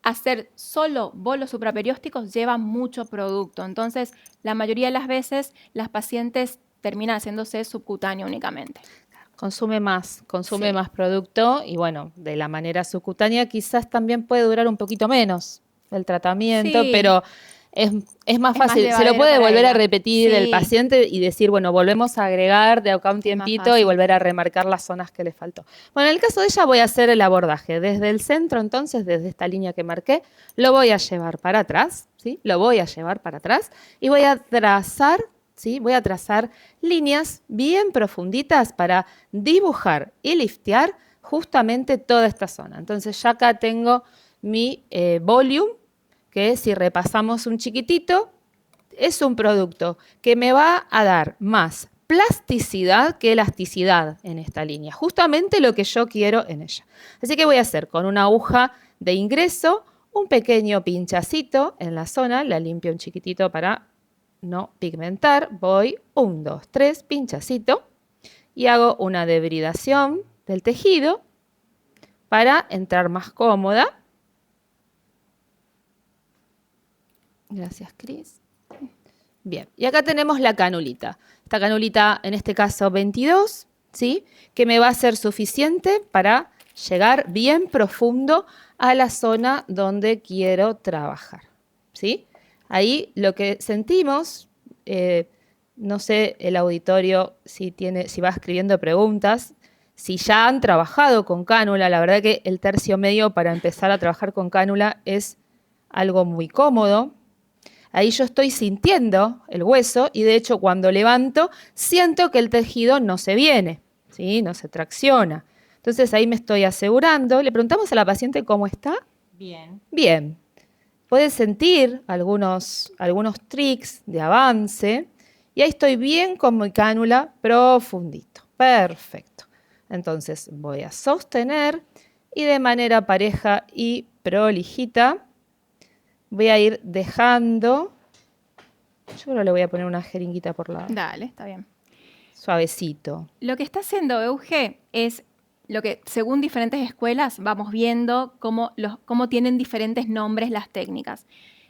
hacer solo bolos supraperiósticos lleva mucho producto. Entonces, la mayoría de las veces, las pacientes terminan haciéndose subcutáneo únicamente.
Consume más
Sí.
más producto y bueno, de la manera subcutánea quizás también puede durar un poquito menos el tratamiento,
Sí.
pero es más
Es
fácil,
más
se lo
llevadero
puede
para
volver a
ella.
repetir
Sí.
el paciente y decir, bueno, volvemos a agregar de acá un
más
tiempito y
fácil.
volver a remarcar las zonas que le faltó. Bueno, en el caso de ella voy a hacer el abordaje desde el centro, entonces, desde esta línea que marqué, lo voy a llevar para atrás, ¿sí? Lo voy a llevar para atrás y voy a trazar, ¿sí? Voy a trazar líneas bien profunditas para dibujar y liftear justamente toda esta zona. Entonces ya acá tengo mi volume, que si repasamos un chiquitito, es un producto que me va a dar más plasticidad que elasticidad en esta línea. Justamente lo que yo quiero en ella. Así que voy a hacer con una aguja de ingreso un pequeño pinchacito en la zona. La limpio un chiquitito para no pigmentar. Voy 1, 2, 3, pinchacito. Y hago una debridación del tejido para entrar más cómoda. Gracias, Cris. Bien, y acá tenemos la canulita. Esta canulita, en este caso 22, ¿sí? Que me va a ser suficiente para llegar bien profundo a la zona donde quiero trabajar, ¿sí? Ahí lo que sentimos, no sé el auditorio si va escribiendo preguntas, si ya han trabajado con cánula. La verdad que el tercio medio para empezar a trabajar con cánula es algo muy cómodo. Ahí yo estoy sintiendo el hueso y de hecho cuando levanto siento que el tejido no se viene, ¿sí? No se tracciona. Entonces ahí me estoy asegurando. Le preguntamos a la paciente cómo está.
Bien.
Bien. Puede sentir algunos tricks de avance y ahí estoy bien con mi cánula profundito. Perfecto. Entonces voy a sostener y de manera pareja y prolijita voy a ir dejando. Yo creo que le voy a poner una jeringuita por lado.
Dale, está bien.
Suavecito.
Lo que está haciendo Euge es lo que, según diferentes escuelas, vamos viendo cómo tienen diferentes nombres las técnicas.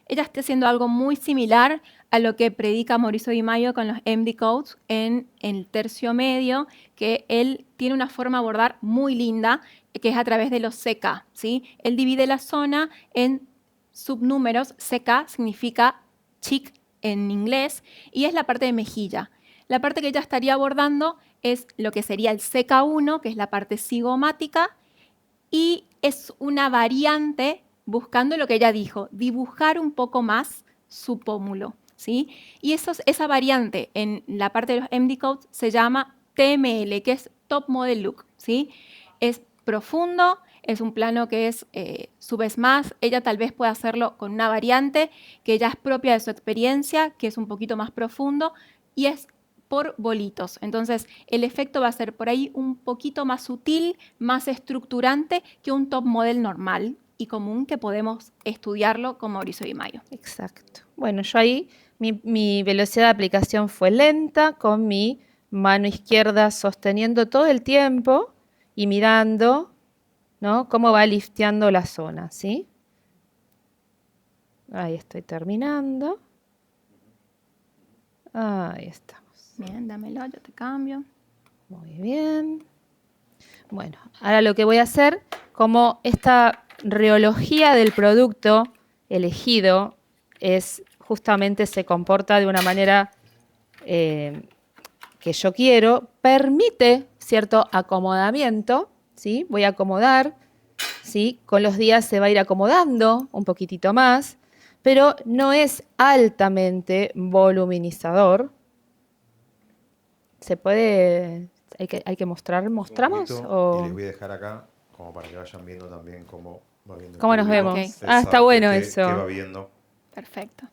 Ella está haciendo algo muy similar a lo que predica Mauricio Di Maio con los MD Codes en el tercio medio, que él tiene una forma de abordar muy linda, que es a través de los CK, ¿sí? Él divide la zona en subnúmeros. CK significa chic en inglés y es la parte de mejilla. La parte que ella estaría abordando es lo que sería el CK1, que es la parte cigomática, y es una variante buscando lo que ella dijo, dibujar un poco más su pómulo, ¿sí? Y esa variante en la parte de los MD Codes se llama TML, que es Top Model Look, ¿sí? Es profundo, es un plano que es subes más. Ella tal vez pueda hacerlo con una variante que ya es propia de su experiencia, que es un poquito más profundo y es por bolitos. Entonces, el efecto va a ser por ahí un poquito más sutil, más estructurante que un top model normal y común que podemos estudiarlo con Mauricio Di Maio.
Exacto. Bueno, yo ahí, mi velocidad de aplicación fue lenta, con mi mano izquierda sosteniendo todo el tiempo y mirando, ¿no?, cómo va lifteando la zona, ¿sí? Ahí estoy terminando. Ahí estamos.
Bien, dámelo, yo te cambio.
Muy bien. Bueno, ahora lo que voy a hacer, como esta reología del producto elegido justamente se comporta de una manera que yo quiero, permite cierto acomodamiento, ¿sí? Voy a acomodar, ¿sí? Con los días se va a ir acomodando un poquitito más, pero no es altamente voluminizador. Se puede, hay que mostrar, ¿mostramos?
Y les voy a dejar acá como para que vayan viendo también cómo va viendo.
¿Cómo nos vemos?
Okay.
Está bueno eso.
¿Qué va viendo?
Perfecto.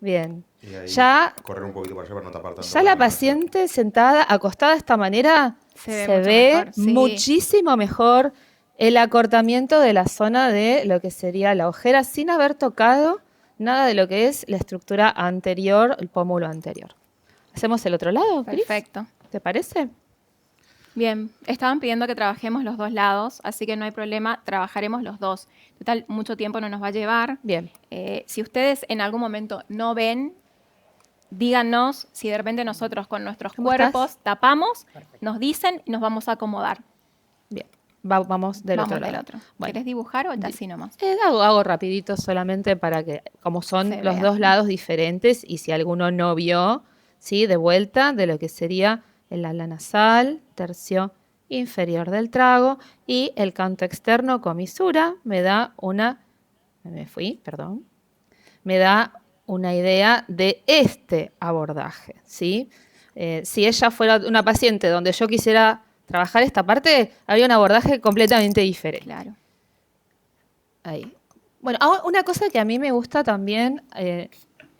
Bien.
Y ahí
Ya
correr un poquito para allá para no tapar tanto.
Ya la paciente sentada, acostada de esta manera, se ve
mejor, sí.
muchísimo mejor el acortamiento de la zona de lo que sería la ojera sin haber tocado nada de lo que es la estructura anterior, el pómulo anterior. ¿Hacemos el otro lado, Cris?
Perfecto.
¿Te parece?
Bien, estaban pidiendo que trabajemos los dos lados, así que no hay problema, trabajaremos los dos. Total, mucho tiempo no nos va a llevar.
Bien.
Si ustedes en algún momento no ven, díganos si de repente nosotros con nuestros
¿Cómo
cuerpos
estás?
tapamos, nos dicen y nos vamos a acomodar.
Bien. Vamos del
Vamos
otro
del
lado.
otro.
Bueno.
¿Querés dibujar o así nomás?
Hago rapidito solamente para que, como son
Se
los
vea.
dos lados diferentes, y si alguno no vio, ¿sí?, de vuelta de lo que sería el ala nasal, tercio inferior del trago, y el canto externo comisura me da una idea de este abordaje, ¿sí? Si ella fuera una paciente donde yo quisiera trabajar esta parte, habría un abordaje completamente diferente.
Claro.
Ahí. Bueno, una cosa que a mí me gusta también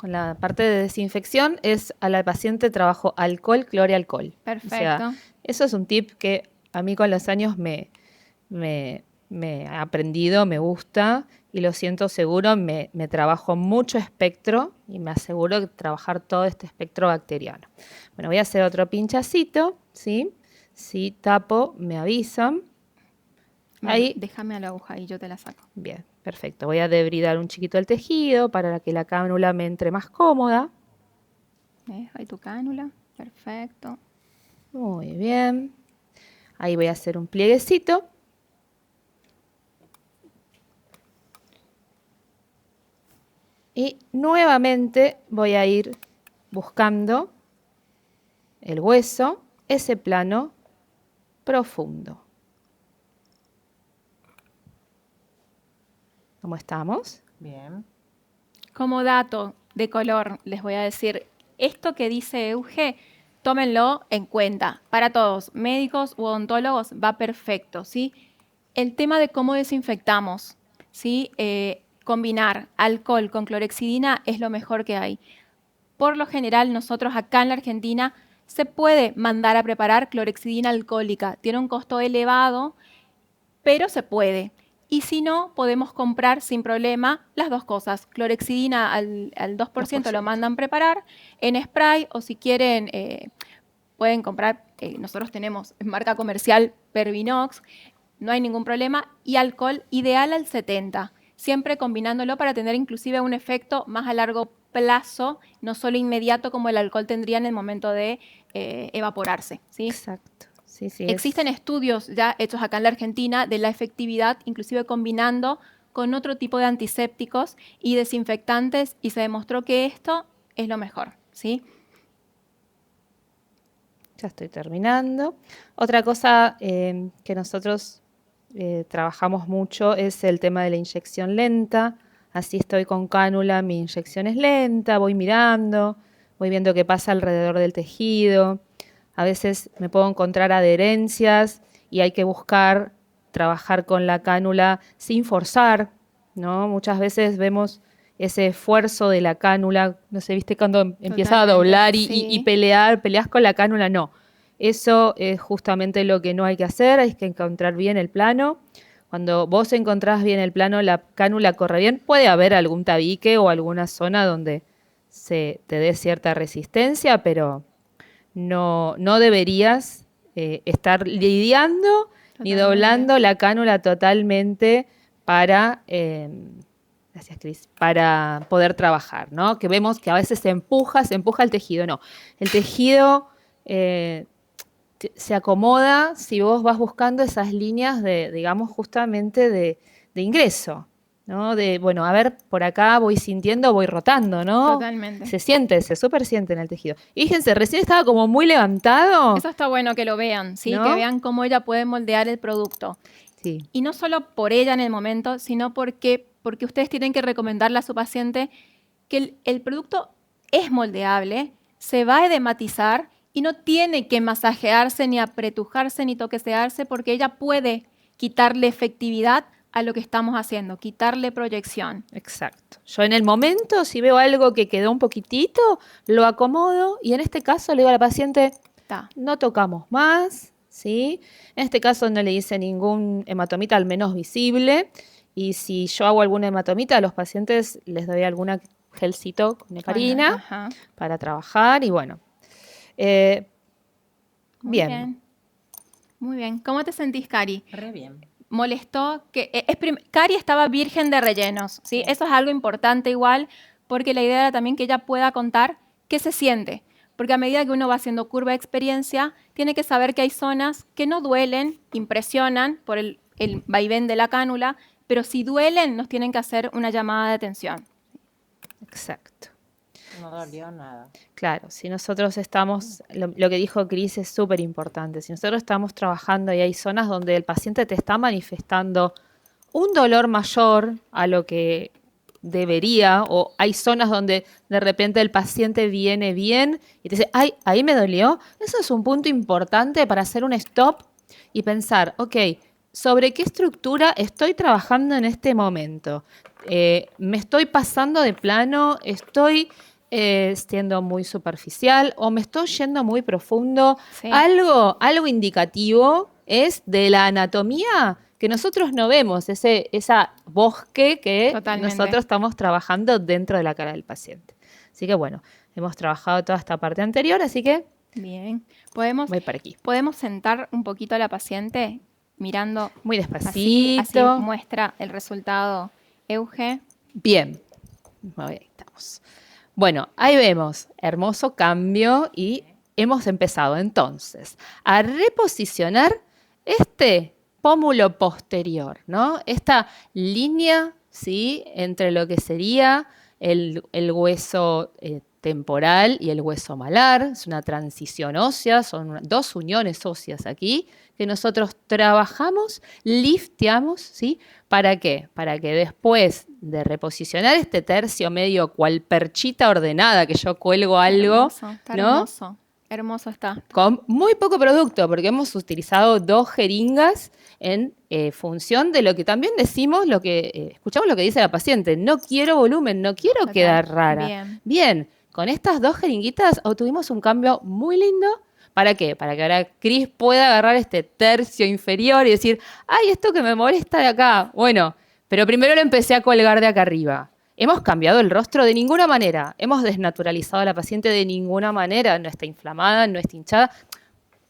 con la parte de desinfección es a la paciente trabajo alcohol, cloro y alcohol.
Perfecto.
O sea, eso es un tip que a mí con los años me he aprendido, me gusta y lo siento seguro, me trabajo mucho espectro y me aseguro de trabajar todo este espectro bacteriano. Bueno, voy a hacer otro pinchacito, ¿sí? Si tapo, me avisan. Ahí.
Déjame a la aguja y yo te la saco.
Bien, perfecto. Voy a debridar un chiquito el tejido para que la cánula me entre más cómoda.
¿Ves? Ahí tu cánula. Perfecto.
Muy bien. Ahí voy a hacer un plieguecito. Y nuevamente voy a ir buscando el hueso, ese plano profundo. ¿Cómo estamos?
Bien.
Como dato de color, les voy a decir, esto que dice Euge, tómenlo en cuenta. Para todos, médicos u odontólogos, va perfecto, ¿sí? El tema de cómo desinfectamos, ¿sí? Combinar alcohol con clorexidina es lo mejor que hay. Por lo general, nosotros acá en la Argentina se puede mandar a preparar clorexidina alcohólica. Tiene un costo elevado, pero se puede. Y si no, podemos comprar sin problema las dos cosas. Clorexidina al 2% lo mandan preparar en spray o si quieren pueden comprar, nosotros tenemos en marca comercial Pervinox, no hay ningún problema, y alcohol ideal al 70%, siempre combinándolo para tener inclusive un efecto más a largo plazo, no solo inmediato como el alcohol tendría en el momento de evaporarse, ¿sí?
Exacto. Sí, sí,
Existen estudios ya hechos acá en la Argentina de la efectividad, inclusive combinando con otro tipo de antisépticos y desinfectantes, y se demostró que esto es lo mejor, ¿sí?
Ya estoy terminando. Otra cosa que nosotros trabajamos mucho es el tema de la inyección lenta. Así estoy con cánula, mi inyección es lenta, voy mirando, voy viendo qué pasa alrededor del tejido. A veces me puedo encontrar adherencias y hay que buscar trabajar con la cánula sin forzar, ¿no? Muchas veces vemos ese esfuerzo de la cánula, no sé, ¿viste? Cuando empieza a doblar y peleas con la cánula, no. Eso es justamente lo que no hay que hacer, hay que encontrar bien el plano. Cuando vos encontrás bien el plano, la cánula corre bien. Puede haber algún tabique o alguna zona donde se te dé cierta resistencia, pero no deberías estar lidiando ni doblando la cánula totalmente para, gracias Cris, para poder trabajar, ¿no? Que vemos que a veces se empuja el tejido. No, el tejido se acomoda si vos vas buscando esas líneas de, digamos, justamente de ingreso, ¿no? De, bueno, a ver, por acá voy sintiendo, voy rotando, ¿no?
Totalmente.
Se súper siente en el tejido. Y fíjense, recién estaba como muy levantado.
Eso está bueno que lo vean, ¿sí?
¿No?
Que vean cómo ella puede moldear el producto.
Sí.
Y no solo por ella en el momento, sino porque ustedes tienen que recomendarle a su paciente que el producto es moldeable, se va a edematizar y no tiene que masajearse, ni apretujarse, ni toquetearse, porque ella puede quitarle efectividad a lo que estamos haciendo, quitarle proyección.
Exacto. Yo en el momento, si veo algo que quedó un poquitito, lo acomodo y en este caso le digo a la paciente, no tocamos más, ¿sí? En este caso no le hice ningún hematomita, al menos visible, y si yo hago alguna hematomita, a los pacientes les doy alguna gelcito con heparina para trabajar y bueno. Bien.
Muy bien. ¿Cómo te sentís, Cari?
Re bien.
Molestó que Cari estaba virgen de rellenos, ¿sí? Eso es algo importante igual, porque la idea era también que ella pueda contar qué se siente, porque a medida que uno va haciendo curva de experiencia, tiene que saber que hay zonas que no duelen, impresionan por el vaivén de la cánula, pero si duelen, nos tienen que hacer una llamada de atención.
Exacto.
No dolió nada.
Claro, si nosotros estamos, lo que dijo Cris es súper importante, si nosotros estamos trabajando y hay zonas donde el paciente te está manifestando un dolor mayor a lo que debería, o hay zonas donde de repente el paciente viene bien y te dice, ay, ahí me dolió, eso es un punto importante para hacer un stop y pensar, ok, ¿sobre qué estructura estoy trabajando en este momento? ¿Me estoy pasando de plano? ¿Estoy siendo muy superficial o me estoy yendo muy profundo.
Sí.
Algo indicativo es de la anatomía que nosotros no vemos, esa bosque que
Totalmente.
nosotros estamos trabajando dentro de la cara del paciente. Así que bueno, hemos trabajado toda esta parte anterior, así que
Bien. ¿Podemos
voy para aquí.
sentar un poquito a la paciente mirando
Muy
así
despacito.
muestra el resultado Euge?
Bien. Ahí estamos. Bueno, ahí vemos, hermoso cambio y hemos empezado entonces a reposicionar este pómulo posterior, ¿no? Esta línea, ¿sí? Entre lo que sería el hueso temporal y el hueso malar. Es una transición ósea, son dos uniones óseas aquí que nosotros trabajamos, lifteamos, ¿sí? ¿Para qué? Para que después de reposicionar este tercio medio cual perchita ordenada, que yo cuelgo algo,
Hermoso, está
¿no?
hermoso. Hermoso está.
Con muy poco producto, porque hemos utilizado 2 jeringas en función de lo que también decimos, escuchamos lo que dice la paciente. No quiero volumen, no quiero
Total.
quedar rara.
Bien.
Bien, con estas 2 jeringuitas obtuvimos un cambio muy lindo. ¿Para qué? Para que ahora Cris pueda agarrar este tercio inferior y decir, ay, esto que me molesta de acá. Bueno, pero primero lo empecé a colgar de acá arriba. ¿Hemos cambiado el rostro? De ninguna manera. ¿Hemos desnaturalizado a la paciente? De ninguna manera. No está inflamada, no está hinchada.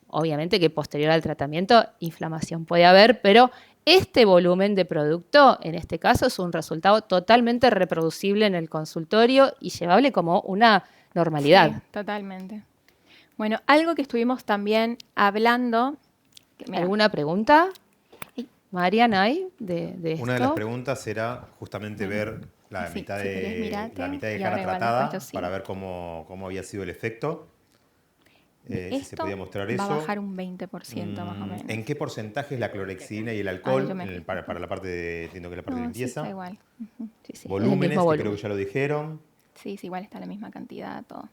Obviamente que posterior al tratamiento inflamación puede haber, pero este volumen de producto, en este caso, es un resultado totalmente reproducible en el consultorio y llevable como una normalidad.
Sí, totalmente. Bueno, algo que estuvimos también hablando. Mira,
¿Alguna pregunta?
Sí.
Marian, ¿hay de esto?
Una de las preguntas era justamente ver la
Sí,
mitad
si querés,
de
mirate,
la mitad de
y
cara
ahora igual
tratada
después yo sigo.
para ver cómo había sido el efecto. Si se
esto
podía mostrar
va
eso.
a bajar un 20% más o menos.
¿En qué porcentaje es la clorexidina y el alcohol?
yo me fijo.
Para la parte de, entiendo que la parte de
No, sí,
limpieza.
está igual. Ujú.
Sí, sí, es el
Volúmenes,
mismo
que
volumen.
creo que ya lo dijeron.
Sí, igual está la misma cantidad, todo.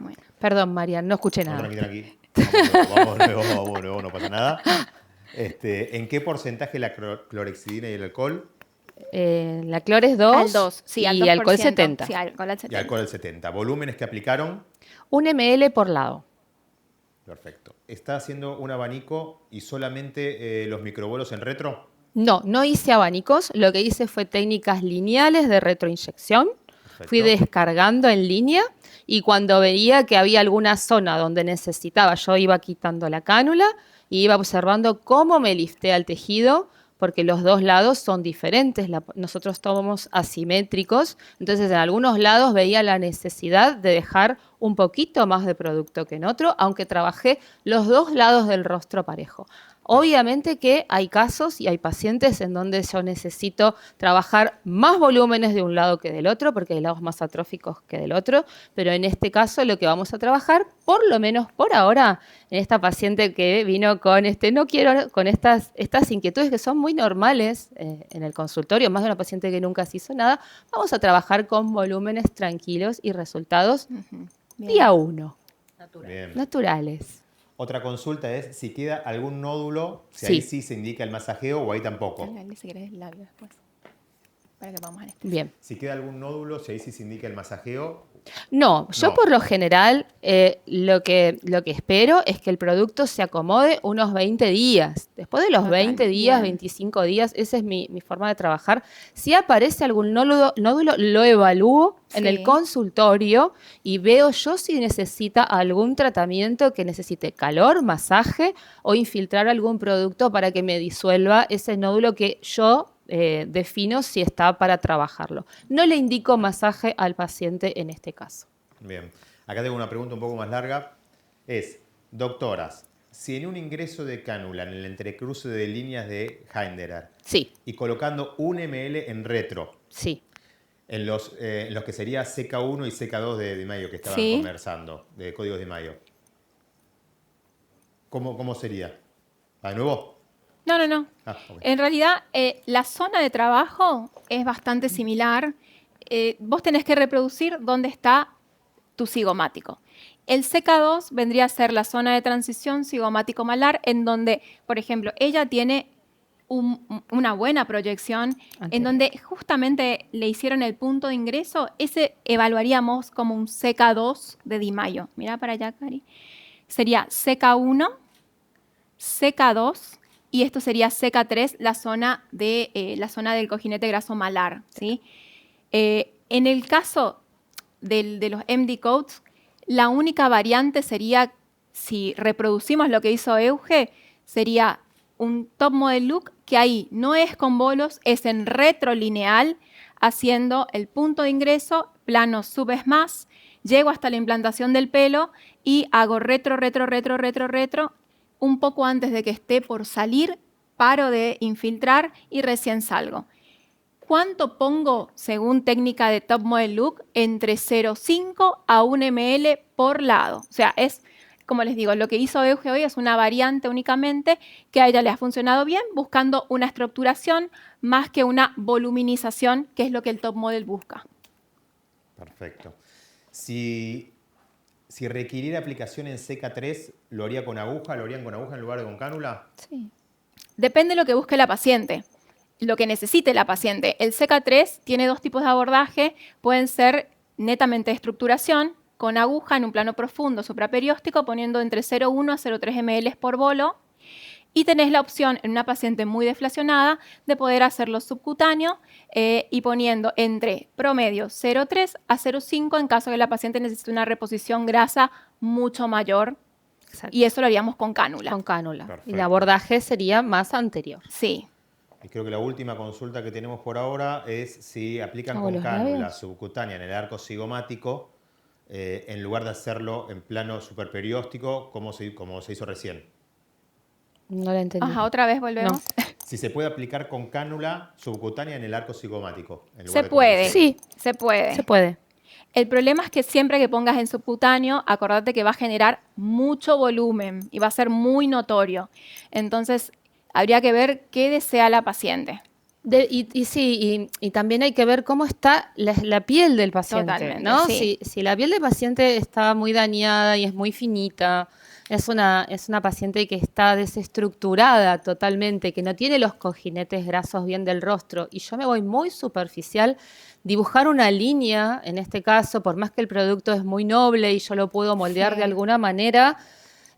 Bueno,
Perdón, Marian, no escuché
No,
nada.
tranqui. Vamos de nuevo, no pasa nada. ¿En qué porcentaje la clorexidina y el alcohol?
La clor es 2
al 2, sí, al 2%.
y alcohol 70.
Sí, alcohol al
Y
70.
alcohol el 70. ¿Volúmenes que aplicaron?
1 ml por lado.
Perfecto. ¿Está haciendo un abanico y solamente los microbolos en retro?
No, no hice abanicos. Lo que hice fue técnicas lineales de retroinyección.
Perfecto.
Fui descargando en línea y cuando veía que había alguna zona donde necesitaba, yo iba quitando la cánula y iba observando cómo me liftea el tejido, porque los dos lados son diferentes. Nosotros somos asimétricos, entonces en algunos lados veía la necesidad de dejar un poquito más de producto que en otro, aunque trabajé los dos lados del rostro parejo. Obviamente que hay casos y hay pacientes en donde yo necesito trabajar más volúmenes de un lado que del otro, porque hay lados más atróficos que del otro, pero en este caso lo que vamos a trabajar, por lo menos por ahora, en esta paciente que vino con con estas inquietudes que son muy normales en el consultorio, más de una paciente que nunca se hizo nada, vamos a trabajar con volúmenes tranquilos y resultados
Ujú. Bien.
día 1,
Bien.
naturales.
Otra consulta es si queda algún nódulo, si
Sí.
ahí sí se indica el masajeo o ahí tampoco.
Dale, si querés el labio después. Para que vamos a este.
Bien.
Si queda algún nódulo, si ahí sí se indica el masajeo.
No, yo
No.
por lo general lo que espero es que el producto se acomode unos 20 días. Después de los
Total,
20 días,
bien.
25 días, esa es mi forma de trabajar. Si aparece algún nódulo lo evalúo en el
Sí.
consultorio y veo yo si necesita algún tratamiento que necesite calor, masaje o infiltrar algún producto para que me disuelva ese nódulo que yo defino si está para trabajarlo. No le indico masaje al paciente en este caso.
Bien. Acá tengo una pregunta un poco más larga. Doctoras, si en un ingreso de cánula en el entrecruce de líneas de Heinderer
Sí,
y colocando 1 ml en retro,
sí.
en los que sería CK1 y CK2 de Mayo que estaban
Sí.
conversando, de códigos de Mayo, ¿cómo sería? ¿De nuevo?
No.
Ah, ok.
En realidad, la zona de trabajo es bastante similar. Vos tenés que reproducir dónde está tu cigomático. El CK2 vendría a ser la zona de transición cigomático-malar, en donde, por ejemplo, ella tiene una buena proyección en donde justamente le hicieron el punto de ingreso, ese evaluaríamos como un CK2 de Di Maio. Mira para allá, Cari. Sería CK1, CK2 y esto sería CK3, la zona del cojinete graso malar, ¿sí? En el caso de los MD codes, la única variante sería, si reproducimos lo que hizo Euge, sería un top model look que ahí no es con bolos, es en retrolineal, haciendo el punto de ingreso, plano subes más, llego hasta la implantación del pelo y hago retro, un poco antes de que esté por salir, paro de infiltrar y recién salgo. ¿Cuánto pongo, según técnica de Top Model Look? Entre 0,5 a 1 ml por lado. O sea, es, como les digo, lo que hizo Euge hoy es una variante únicamente que a ella le ha funcionado bien, buscando una estructuración más que una voluminización, que es lo que el Top Model busca.
Perfecto. Si requiriera aplicación en CK3, ¿lo haría con aguja? ¿Lo harían con aguja en lugar de con cánula?
Sí. Depende de lo que busque la paciente, lo que necesite la paciente. El CK3 tiene dos tipos de abordaje, pueden ser netamente de estructuración, con aguja en un plano profundo supraperióstico, poniendo entre 0,1 a 0,3 ml por bolo, y tenés la opción en una paciente muy deflacionada de poder hacerlo subcutáneo y poniendo entre promedio 0,3 a 0,5 en caso de que la paciente necesite una reposición grasa mucho mayor.
Exacto.
Y eso lo haríamos con cánula.
Con cánula.
Perfecto.
Y el abordaje sería más anterior.
Sí.
Y creo que la última consulta que tenemos por ahora es si aplican con
los
cánula
labios.
subcutánea en el arco cigomático, en lugar de hacerlo en plano superperióstico, como se hizo recién.
No la entendí.
Ajá, otra vez volvemos.
No.
Si se puede aplicar con cánula subcutánea en el arco cigomático. En lugar
Se
de
puede.
compresión.
Sí.
Se puede.
Se puede.
El problema es que siempre que pongas en subcutáneo, acordate que va a generar mucho volumen y va a ser muy notorio. Entonces, habría que ver qué desea la paciente.
Y también hay que ver cómo está la piel del paciente,
Totalmente,
¿no?
sí.
Si la piel del paciente está muy dañada y es muy finita, es una paciente que está desestructurada totalmente, que no tiene los cojinetes grasos bien del rostro, y yo me voy muy superficial, dibujar una línea, en este caso, por más que el producto es muy noble y yo lo puedo moldear
Sí.
de alguna manera,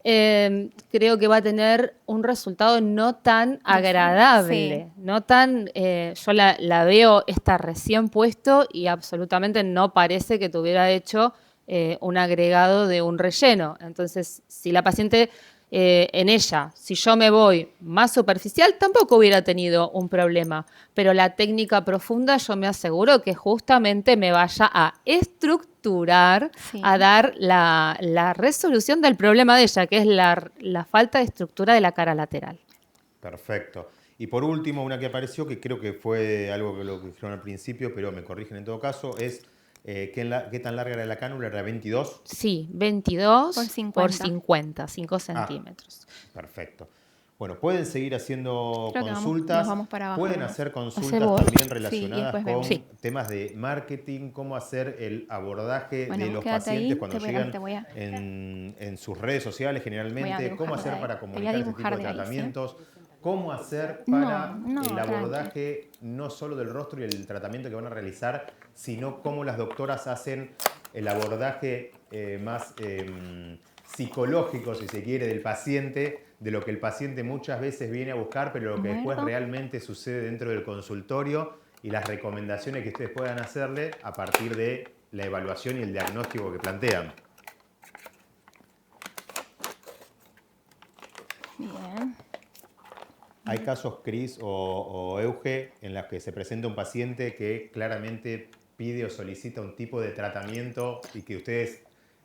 creo que va a tener un resultado no tan agradable,
Sí.
no tan, yo la veo esta recién puesto y absolutamente no parece que tuviera hecho un agregado de un relleno. Entonces, si la paciente en ella, si yo me voy más superficial, tampoco hubiera tenido un problema, pero la técnica profunda yo me aseguro que justamente me vaya a estructurar,
Sí.
a dar la resolución del problema de ella, que es la falta de estructura de la cara lateral.
Perfecto. Y por último, una que apareció, que creo que fue algo que lo que dijeron al principio, pero me corrigen en todo caso, es ¿qué tan larga era la cánula? ¿Era 22?
Sí, 22
Por 50.
por 50, 5 centímetros.
Perfecto. Bueno, pueden seguir haciendo
Creo que
consultas.
nos vamos para abajo,
Pueden
¿no?
hacer
Hace
consultas
vos.
también
Sí, y
relacionadas
después
con
vemos.
Sí.
temas de marketing, cómo hacer el abordaje
Bueno,
de los
quédate
pacientes
ahí,
cuando
te voy a-
llegan
te voy a-
en sus redes sociales generalmente,
dibujar
cómo
de
hacer
ahí.
para
Te voy a
comunicar ese tipo
dibujar
de
de ahí, ¿sí?
tratamientos, cómo hacer
No,
para
no,
el
tranqui.
abordaje no solo del rostro y el tratamiento que van a realizar, sino cómo las doctoras hacen el abordaje más psicológico, si se quiere, del paciente, de lo que el paciente muchas veces viene a buscar, pero lo que después
Muerto.
realmente sucede dentro del consultorio y las recomendaciones que ustedes puedan hacerle a partir de la evaluación y el diagnóstico que plantean.
Bien.
Hay casos, Cris o Euge, en los que se presenta un paciente que claramente pide o solicita un tipo de tratamiento y que ustedes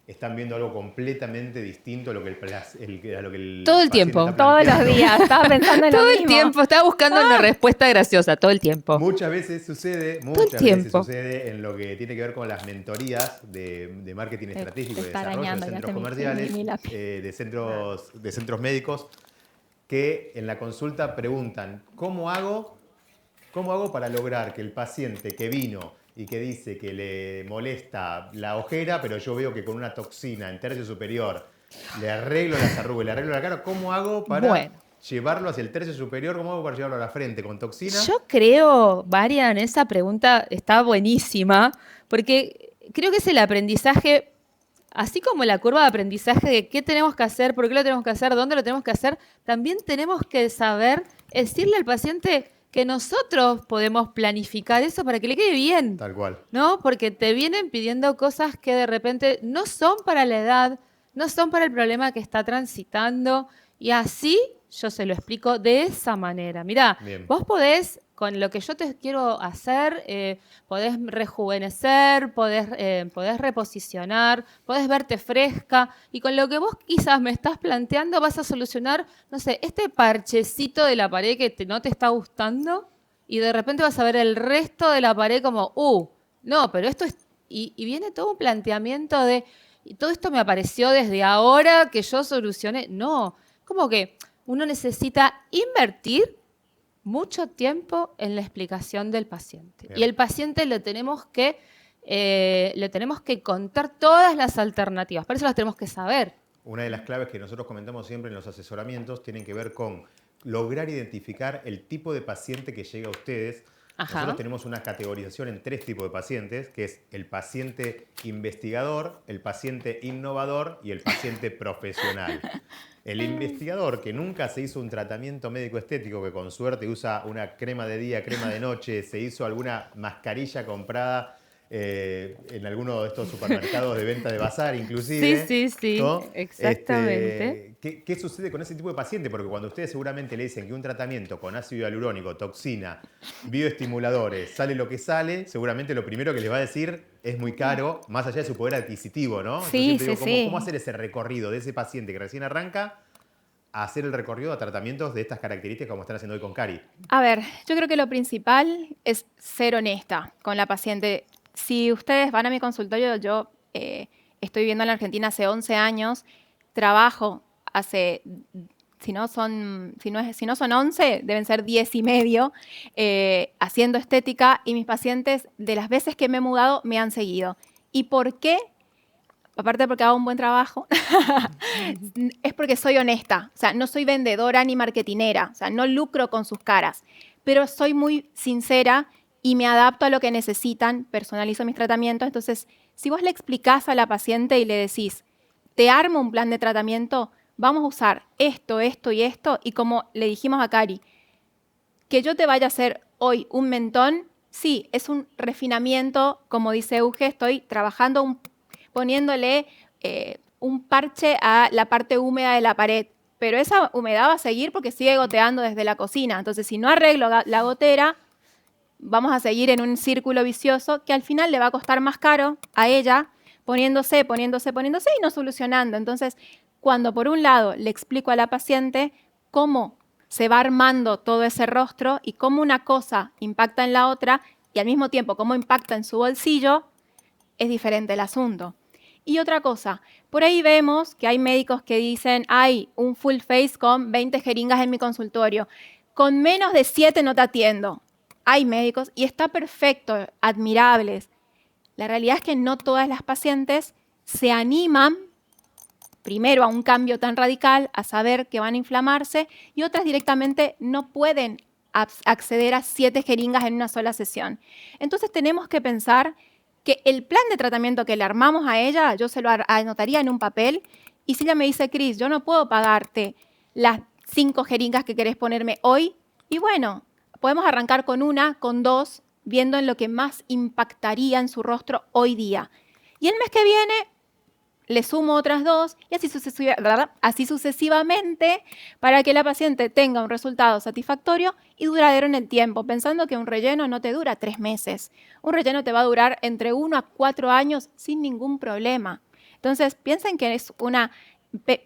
están viendo algo completamente distinto a lo que el
Todo el
paciente
tiempo.
está
Todos los
planteando.
días, estaba pensando en lo
Todo el
mismo.
tiempo, estaba buscando una respuesta graciosa, todo el tiempo.
Muchas veces sucede en lo que tiene que ver con las mentorías de marketing estratégico y de
está
desarrollo de
arañando, ya
centros
te mi-
comerciales,
mi lápiz.
de centros médicos, que en la consulta preguntan, ¿cómo hago para lograr que el paciente que vino y que dice que le molesta la ojera, pero yo veo que con una toxina en tercio superior le arreglo las arrugas, le arreglo la cara, ¿cómo hago para
Bueno.
llevarlo hacia el tercio superior? ¿Cómo hago para llevarlo a la frente? ¿Con toxina?
Yo creo, Marian, esa pregunta está buenísima, porque creo que es el aprendizaje, así como la curva de aprendizaje de qué tenemos que hacer, por qué lo tenemos que hacer, dónde lo tenemos que hacer, también tenemos que saber decirle al paciente que nosotros podemos planificar eso para que le quede bien.
Tal cual.
¿No? Porque te vienen pidiendo cosas que de repente no son para la edad, no son para el problema que está transitando, y así yo se lo explico de esa manera. Mirá,
Bien.
vos podés, con lo que yo te quiero hacer, podés rejuvenecer, podés reposicionar, podés verte fresca, y con lo que vos quizás me estás planteando vas a solucionar, no sé, este parchecito de la pared que no te está gustando, y de repente vas a ver el resto de la pared como, no, pero esto es... Y viene todo un planteamiento de, y todo esto me apareció desde ahora que yo solucioné. No, como que uno necesita invertir mucho tiempo en la explicación del paciente.
Bien.
Y el paciente le tenemos que contar todas las alternativas. Para eso las tenemos que saber.
Una de las claves que nosotros comentamos siempre en los asesoramientos tienen que ver con lograr identificar el tipo de paciente que llega a ustedes.
Ajá.
Nosotros tenemos una categorización en 3 tipos de pacientes, que es el paciente investigador, el paciente innovador y el paciente profesional. El investigador que nunca se hizo un tratamiento médico estético, que con suerte usa una crema de día, crema de noche, se hizo alguna mascarilla comprada en alguno de estos supermercados de venta de bazar, inclusive.
Sí,
¿no?
exactamente.
¿Qué sucede con ese tipo de paciente? Porque cuando ustedes seguramente le dicen que un tratamiento con ácido hialurónico, toxina, bioestimuladores, sale lo que sale, seguramente lo primero que les va a decir es muy caro, más allá de su poder adquisitivo, ¿no?
Sí,
Entonces,
sí, sí.
¿cómo hacer ese recorrido de ese paciente que recién arranca a hacer el recorrido a tratamientos de estas características como están haciendo hoy con Cari?
A ver, yo creo que lo principal es ser honesta con la paciente. Si ustedes van a mi consultorio, yo estoy viviendo en la Argentina hace 11 años, trabajo hace, si no son 11, deben ser 10 y medio, haciendo estética, y mis pacientes, de las veces que me he mudado, me han seguido. ¿Y por qué? Aparte porque hago un buen trabajo, es porque soy honesta. O sea, no soy vendedora ni marketinera. O sea, no lucro con sus caras. Pero soy muy sincera y me adapto a lo que necesitan, personalizo mis tratamientos. Entonces, si vos le explicás a la paciente y le decís, te armo un plan de tratamiento, vamos a usar esto, esto y esto, y como le dijimos a Cari, que yo te vaya a hacer hoy un mentón, sí, es un refinamiento, como dice Euge, estoy trabajando poniéndole un parche a la parte húmeda de la pared, pero esa humedad va a seguir porque sigue goteando desde la cocina. Entonces, si no arreglo la gotera, vamos a seguir en un círculo vicioso que al final le va a costar más caro a ella, poniéndose y no solucionando. Entonces, cuando por un lado le explico a la paciente cómo se va armando todo ese rostro y cómo una cosa impacta en la otra y al mismo tiempo cómo impacta en su bolsillo, es diferente el asunto. Y otra cosa, por ahí vemos que hay médicos que dicen, hay un full face con 20 jeringas en mi consultorio, con menos de 7 no te atiendo. Hay médicos y está perfecto, admirables. La realidad es que no todas las pacientes se animan primero a un cambio tan radical, a saber que van a inflamarse, y otras directamente no pueden acceder a 7 jeringas en una sola sesión. Entonces tenemos que pensar que el plan de tratamiento que le armamos a ella, yo se lo anotaría en un papel, y si ella me dice, Cris, yo no puedo pagarte las 5 jeringas que querés ponerme hoy, y bueno, podemos arrancar con 1, con 2, viendo en lo que más impactaría en su rostro hoy día. Y el mes que viene le sumo otras 2 y así sucesivamente para que la paciente tenga un resultado satisfactorio y duradero en el tiempo, pensando que un relleno no te dura 3 meses. Un relleno te va a durar entre 1 a 4 años sin ningún problema. Entonces, piensen que es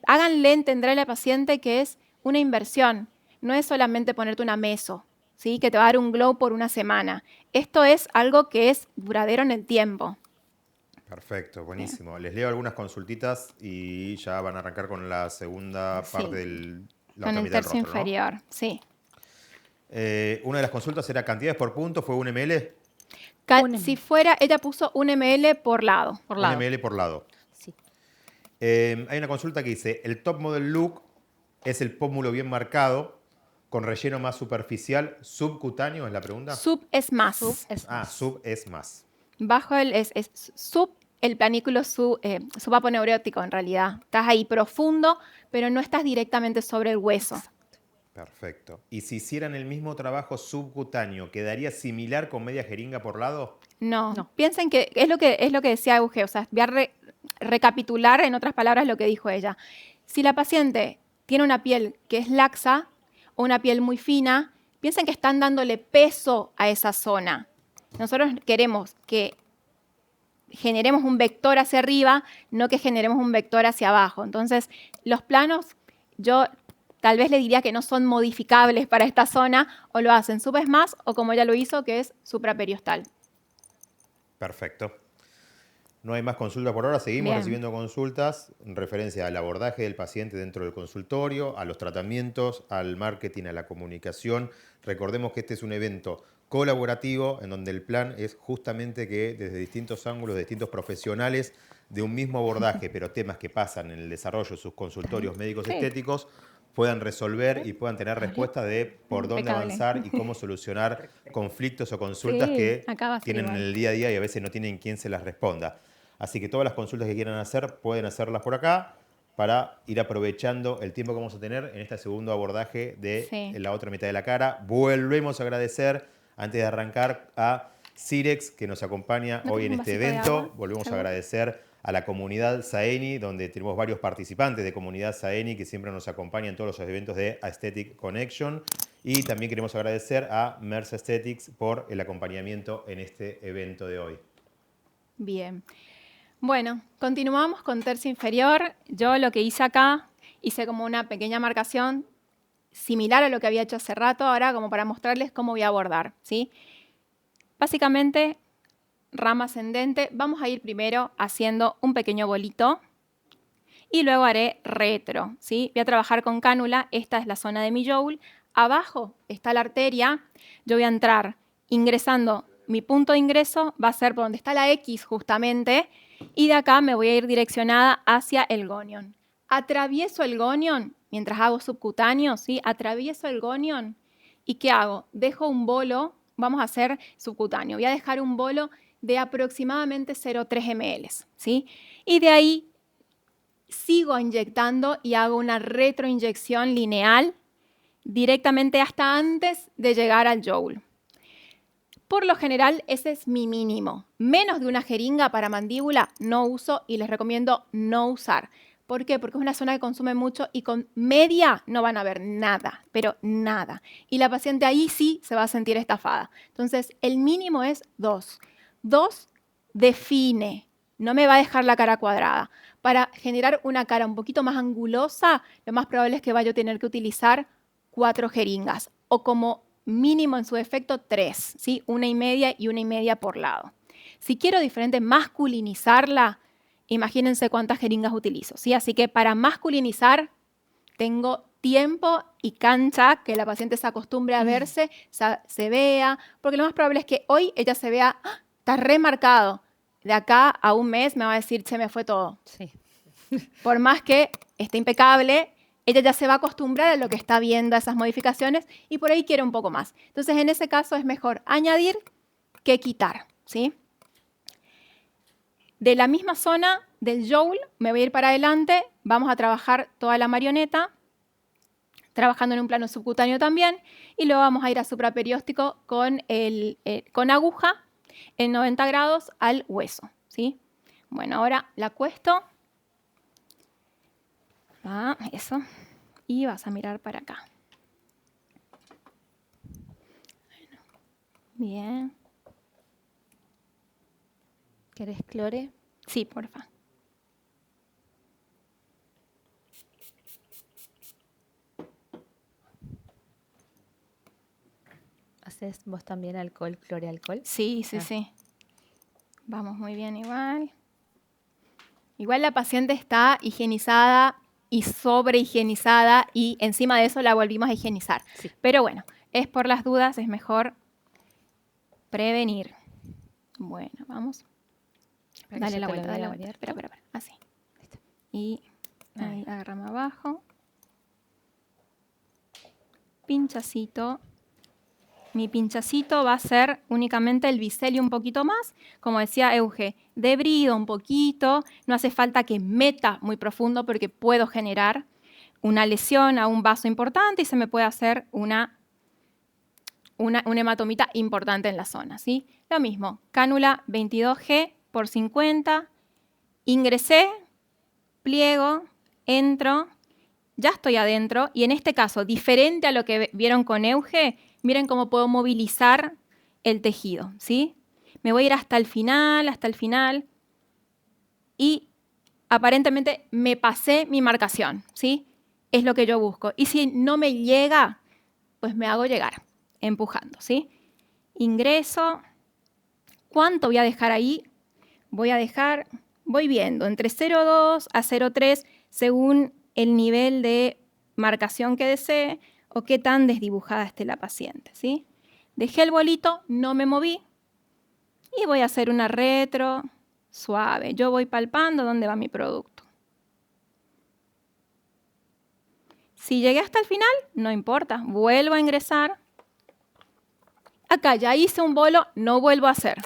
háganle entender a la paciente que es una inversión. No es solamente ponerte una meso, ¿sí? Que te va a dar un glow por una semana. Esto es algo que es duradero en el tiempo.
Perfecto, buenísimo. Les leo algunas consultitas y ya van a arrancar con la segunda parte del
con el tercio inferior, ¿no? Sí.
Una de las consultas era cantidades por punto, ¿fue 1 ml?
Si fuera, ella puso 1 ml por lado.
1 ml por lado.
Sí.
Hay una consulta que dice, el top model look es el pómulo bien marcado, con relleno más superficial. ¿Subcutáneo es la pregunta?
Sub es más.
Sub es más.
Bajo es sub, el planículo subaponeurótico en realidad. Estás ahí profundo, pero no estás directamente sobre el hueso.
Perfecto. ¿Y si hicieran el mismo trabajo subcutáneo, quedaría similar con media jeringa por lado?
No. Piensen que es lo que decía Euge, o sea, voy a recapitular en otras palabras lo que dijo ella. Si la paciente tiene una piel que es laxa o una piel muy fina, piensen que están dándole peso a esa zona. Nosotros queremos que generemos un vector hacia arriba, no que generemos un vector hacia abajo. Entonces, los planos, yo tal vez le diría que no son modificables para esta zona, o lo hacen subesmas o como ella lo hizo, que es supraperiostal.
Perfecto. No hay más consultas por ahora. Seguimos recibiendo consultas en referencia al abordaje del paciente dentro del consultorio, a los tratamientos, al marketing, a la comunicación. Recordemos que este es un evento colaborativo en donde el plan es justamente que desde distintos ángulos, de distintos profesionales de un mismo abordaje, pero temas que pasan en el desarrollo de sus consultorios médicos estéticos, puedan resolver y puedan tener respuestas de por dónde avanzar y cómo solucionar conflictos o consultas que tienen en el día a día y a veces no tienen quien se las responda. Así que todas las consultas que quieran hacer pueden hacerlas por acá para ir aprovechando el tiempo que vamos a tener en este segundo abordaje de la otra mitad de la cara. Volvemos a agradecer, antes de arrancar, a Cirex, que nos acompaña hoy en este evento. Volvemos a agradecer a la comunidad Zaeni, donde tenemos varios participantes de comunidad Zaeni que siempre nos acompañan en todos los eventos de Aesthetic Connection. Y también queremos agradecer a Merz Aesthetics por el acompañamiento en este evento de hoy.
Bien. Bueno, continuamos con tercio inferior. Yo lo que hice acá, hice como una pequeña marcación similar a lo que había hecho hace rato, ahora como para mostrarles cómo voy a abordar, ¿sí? Básicamente, rama ascendente, vamos a ir primero haciendo un pequeño bolito y luego haré retro, ¿sí? Voy a trabajar con cánula, esta es la zona de mi joule, abajo está la arteria, yo voy a entrar ingresando, mi punto de ingreso va a ser por donde está la X justamente, y de acá me voy a ir direccionada hacia el gonion. Atravieso el gonion, mientras hago subcutáneo, ¿sí? Atravieso el gonion, ¿y qué hago? Dejo un bolo, vamos a hacer subcutáneo, voy a dejar un bolo de aproximadamente 0,3 ml, ¿sí? Y de ahí sigo inyectando y hago una retroinyección lineal directamente hasta antes de llegar al joule. Por lo general, ese es mi mínimo. Menos de una jeringa para mandíbula no uso y les recomiendo no usar. ¿Por qué? Porque es una zona que consume mucho y con media no van a ver nada, pero nada. Y la paciente ahí sí se va a sentir estafada. Entonces, el mínimo es 2. 2 define, no me va a dejar la cara cuadrada. Para generar una cara un poquito más angulosa, lo más probable es que vaya a tener que utilizar 4 jeringas o como mínimo en su defecto 3, ¿sí? 1,5 y 1,5 por lado. Si quiero diferente masculinizarla, imagínense cuántas jeringas utilizo, ¿sí? Así que para masculinizar tengo tiempo y cancha que la paciente se acostumbre a verse, se vea, porque lo más probable es que hoy ella se vea, ¡ah! Está remarcado. De acá a un mes me va a decir, se me fue todo.
Sí.
Por más que esté impecable, ella ya se va a acostumbrar a lo que está viendo, a esas modificaciones, y por ahí quiere un poco más. Entonces, en ese caso es mejor añadir que quitar, ¿sí? De la misma zona del joule me voy a ir para adelante, vamos a trabajar toda la marioneta, trabajando en un plano subcutáneo también, y luego vamos a ir a supraperióstico con aguja en 90 grados al hueso, ¿sí? Bueno, ahora la acuesto. Eso. Y vas a mirar para acá. Bueno, bien.
¿Querés clore?
Sí, porfa.
¿Haces vos también alcohol, clore-alcohol?
Sí. Vamos muy bien igual. Igual la paciente está higienizada y sobrehigienizada y encima de eso la volvimos a higienizar.
Sí.
Pero bueno, es por las dudas, es mejor prevenir. Bueno, vamos. Dale la vuelta. Espera. Así. Y ahí agarramos abajo. pinchacito. Mi pinchacito va a ser únicamente el bisel y un poquito más. Como decía Euge, debrido un poquito. No hace falta que meta muy profundo porque puedo generar una lesión a un vaso importante y se me puede hacer una hematomita importante en la zona, ¿sí? Lo mismo, cánula 22G por 50. Ingresé, pliego, entro, ya estoy adentro. Y en este caso, diferente a lo que vieron con Euge, miren cómo puedo movilizar el tejido, ¿sí? Me voy a ir hasta el final, y aparentemente me pasé mi marcación, ¿sí? Es lo que yo busco. Y si no me llega, pues me hago llegar, empujando, ¿sí? Ingreso. ¿Cuánto voy a dejar ahí? Voy viendo, entre 0,2 a 0,3, según el nivel de marcación que desee o qué tan desdibujada esté la paciente, ¿sí? Dejé el bolito, no me moví y voy a hacer una retro suave. Yo voy palpando dónde va mi producto. Si llegué hasta el final, no importa, vuelvo a ingresar. Acá ya hice un bolo, no vuelvo a hacer,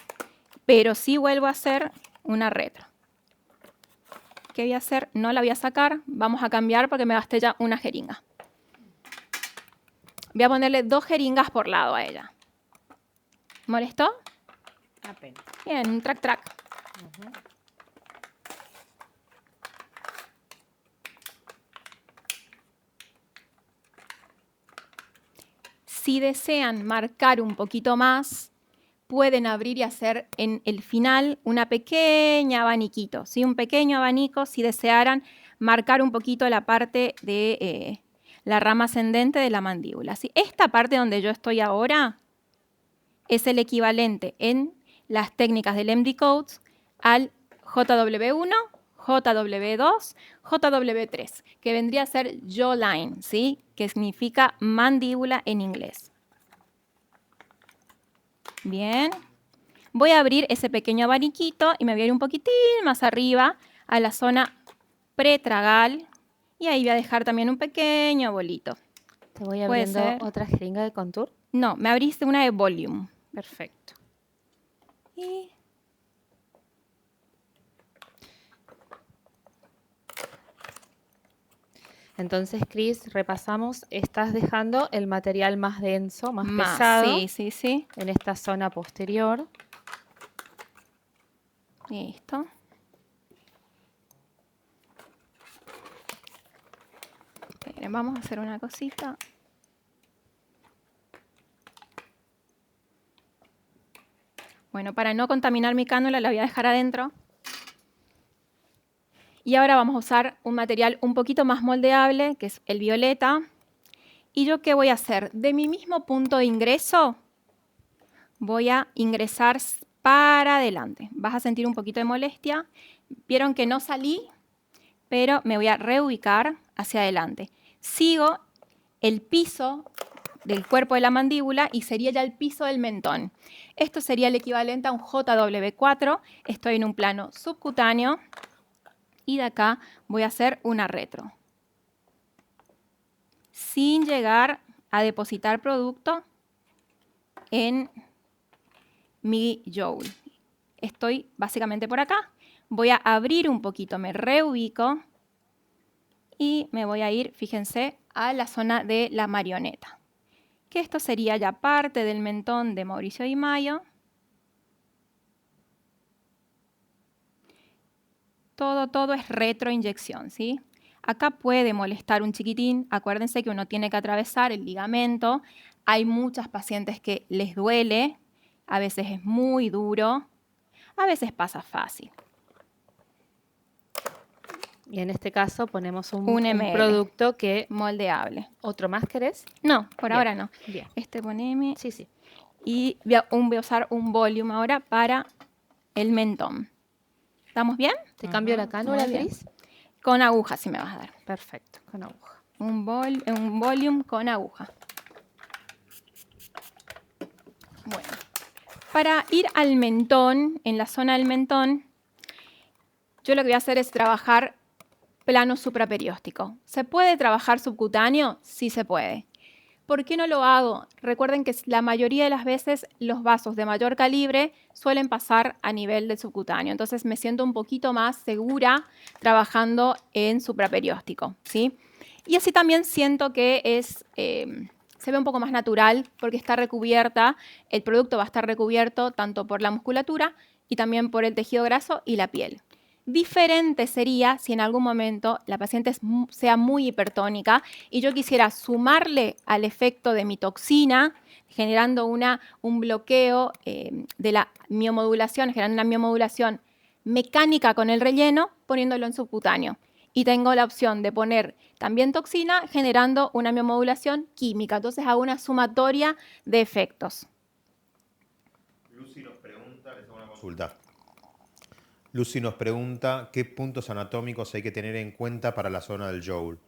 pero sí vuelvo a hacer una retro. ¿Qué voy a hacer? No la voy a sacar, vamos a cambiar porque me gasté ya una jeringa. Voy a ponerle 2 jeringas por lado a ella. ¿Molestó?
Apenas.
Bien, un track. Si desean marcar un poquito más, pueden abrir y hacer en el final una pequeña abaniquito, ¿sí? Un pequeño abanico si desearan marcar un poquito la parte de la rama ascendente de la mandíbula, ¿sí? Esta parte donde yo estoy ahora es el equivalente en las técnicas del MD Codes al JW1, JW2, JW3, que vendría a ser jawline, ¿sí? Que significa mandíbula en inglés. Bien. Voy a abrir ese pequeño abaniquito y me voy a ir un poquitín más arriba a la zona pretragal y ahí voy a dejar también un pequeño bolito.
Te voy
Puede
abriendo
ser.
otra jeringa de contour.
No, me abriste una de volume.
Perfecto.
Y
Entonces, Cris, repasamos, estás dejando el material más denso, más pesado,
sí.
en esta zona posterior.
Listo. Esperen, vamos a hacer una cosita. Bueno, para no contaminar mi cánula la voy a dejar adentro. Y ahora vamos a usar un material un poquito más moldeable, que es el violeta. ¿Y yo qué voy a hacer? De mi mismo punto de ingreso, voy a ingresar para adelante. Vas a sentir un poquito de molestia. Vieron que no salí, pero me voy a reubicar hacia adelante. Sigo el piso del cuerpo de la mandíbula y sería ya el piso del mentón. Esto sería el equivalente a un JW4. Estoy en un plano subcutáneo. Y de acá voy a hacer una retro. Sin llegar a depositar producto en mi jowl. Estoy básicamente por acá. Voy a abrir un poquito, me reubico y me voy a ir, fíjense, a la zona de la marioneta. Que esto sería ya parte del mentón de Mauricio Di Maio. Todo es retroinyección, ¿sí? Acá puede molestar un chiquitín. Acuérdense que uno tiene que atravesar el ligamento. Hay muchas pacientes que les duele. A veces es muy duro. A veces pasa fácil.
Y en este caso ponemos un
ml.
producto que...
Moldeable.
¿Otro más querés?
No, por
Bien.
ahora no.
Bien.
Poneme.
Sí.
Y voy a usar un volume ahora para el mentón. ¿Estamos bien?
¿Te cambio la cánula,
Muy bien.
Cris?
Con aguja, si me vas a dar.
Perfecto, con aguja.
Un volume con aguja. Bueno, para ir al mentón, en la zona del mentón, yo lo que voy a hacer es trabajar plano supraperióstico. ¿Se puede trabajar subcutáneo? Sí se puede. ¿Por qué no lo hago? Recuerden que la mayoría de las veces los vasos de mayor calibre suelen pasar a nivel del subcutáneo. Entonces me siento un poquito más segura trabajando en supraperióstico, ¿sí? Y así también siento que se ve un poco más natural porque está recubierta, el producto va a estar recubierto tanto por la musculatura y también por el tejido graso y la piel. Diferente sería si en algún momento la paciente sea muy hipertónica y yo quisiera sumarle al efecto de mi toxina, generando un bloqueo de la miomodulación, generando una miomodulación mecánica con el relleno, poniéndolo en subcutáneo. Y tengo la opción de poner también toxina, generando una miomodulación química. Entonces hago una sumatoria de efectos.
Lucy nos pregunta, les hago una consulta. Lucy nos pregunta qué puntos anatómicos hay que tener en cuenta para la zona del jowl.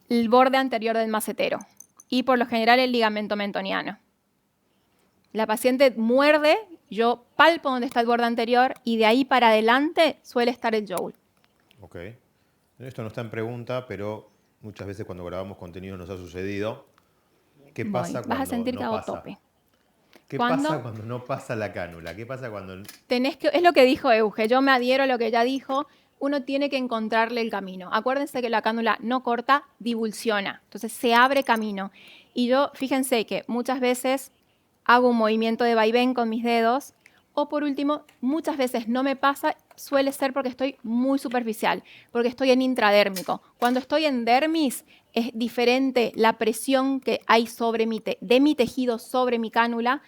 El borde anterior del macetero y por lo general el ligamento mentoniano. La paciente muerde, yo palpo donde está el borde anterior y de ahí para adelante suele estar el jowl.
Ok. Esto no está en pregunta, pero muchas veces cuando grabamos contenido nos ha sucedido. ¿Qué pasa cuando
vas a sentir
no
que hago
pasa?
tope.
¿Qué pasa cuando no pasa la cánula? ¿Qué pasa cuando...?
Es lo que dijo Euge, yo me adhiero a lo que ella dijo, uno tiene que encontrarle el camino. Acuérdense que la cánula no corta, divulsiona, entonces se abre camino. Y yo, fíjense que muchas veces hago un movimiento de vaivén con mis dedos, o por último, muchas veces no me pasa, suele ser porque estoy muy superficial, porque estoy en intradérmico. Cuando estoy en dermis, es diferente la presión que hay de mi tejido sobre mi cánula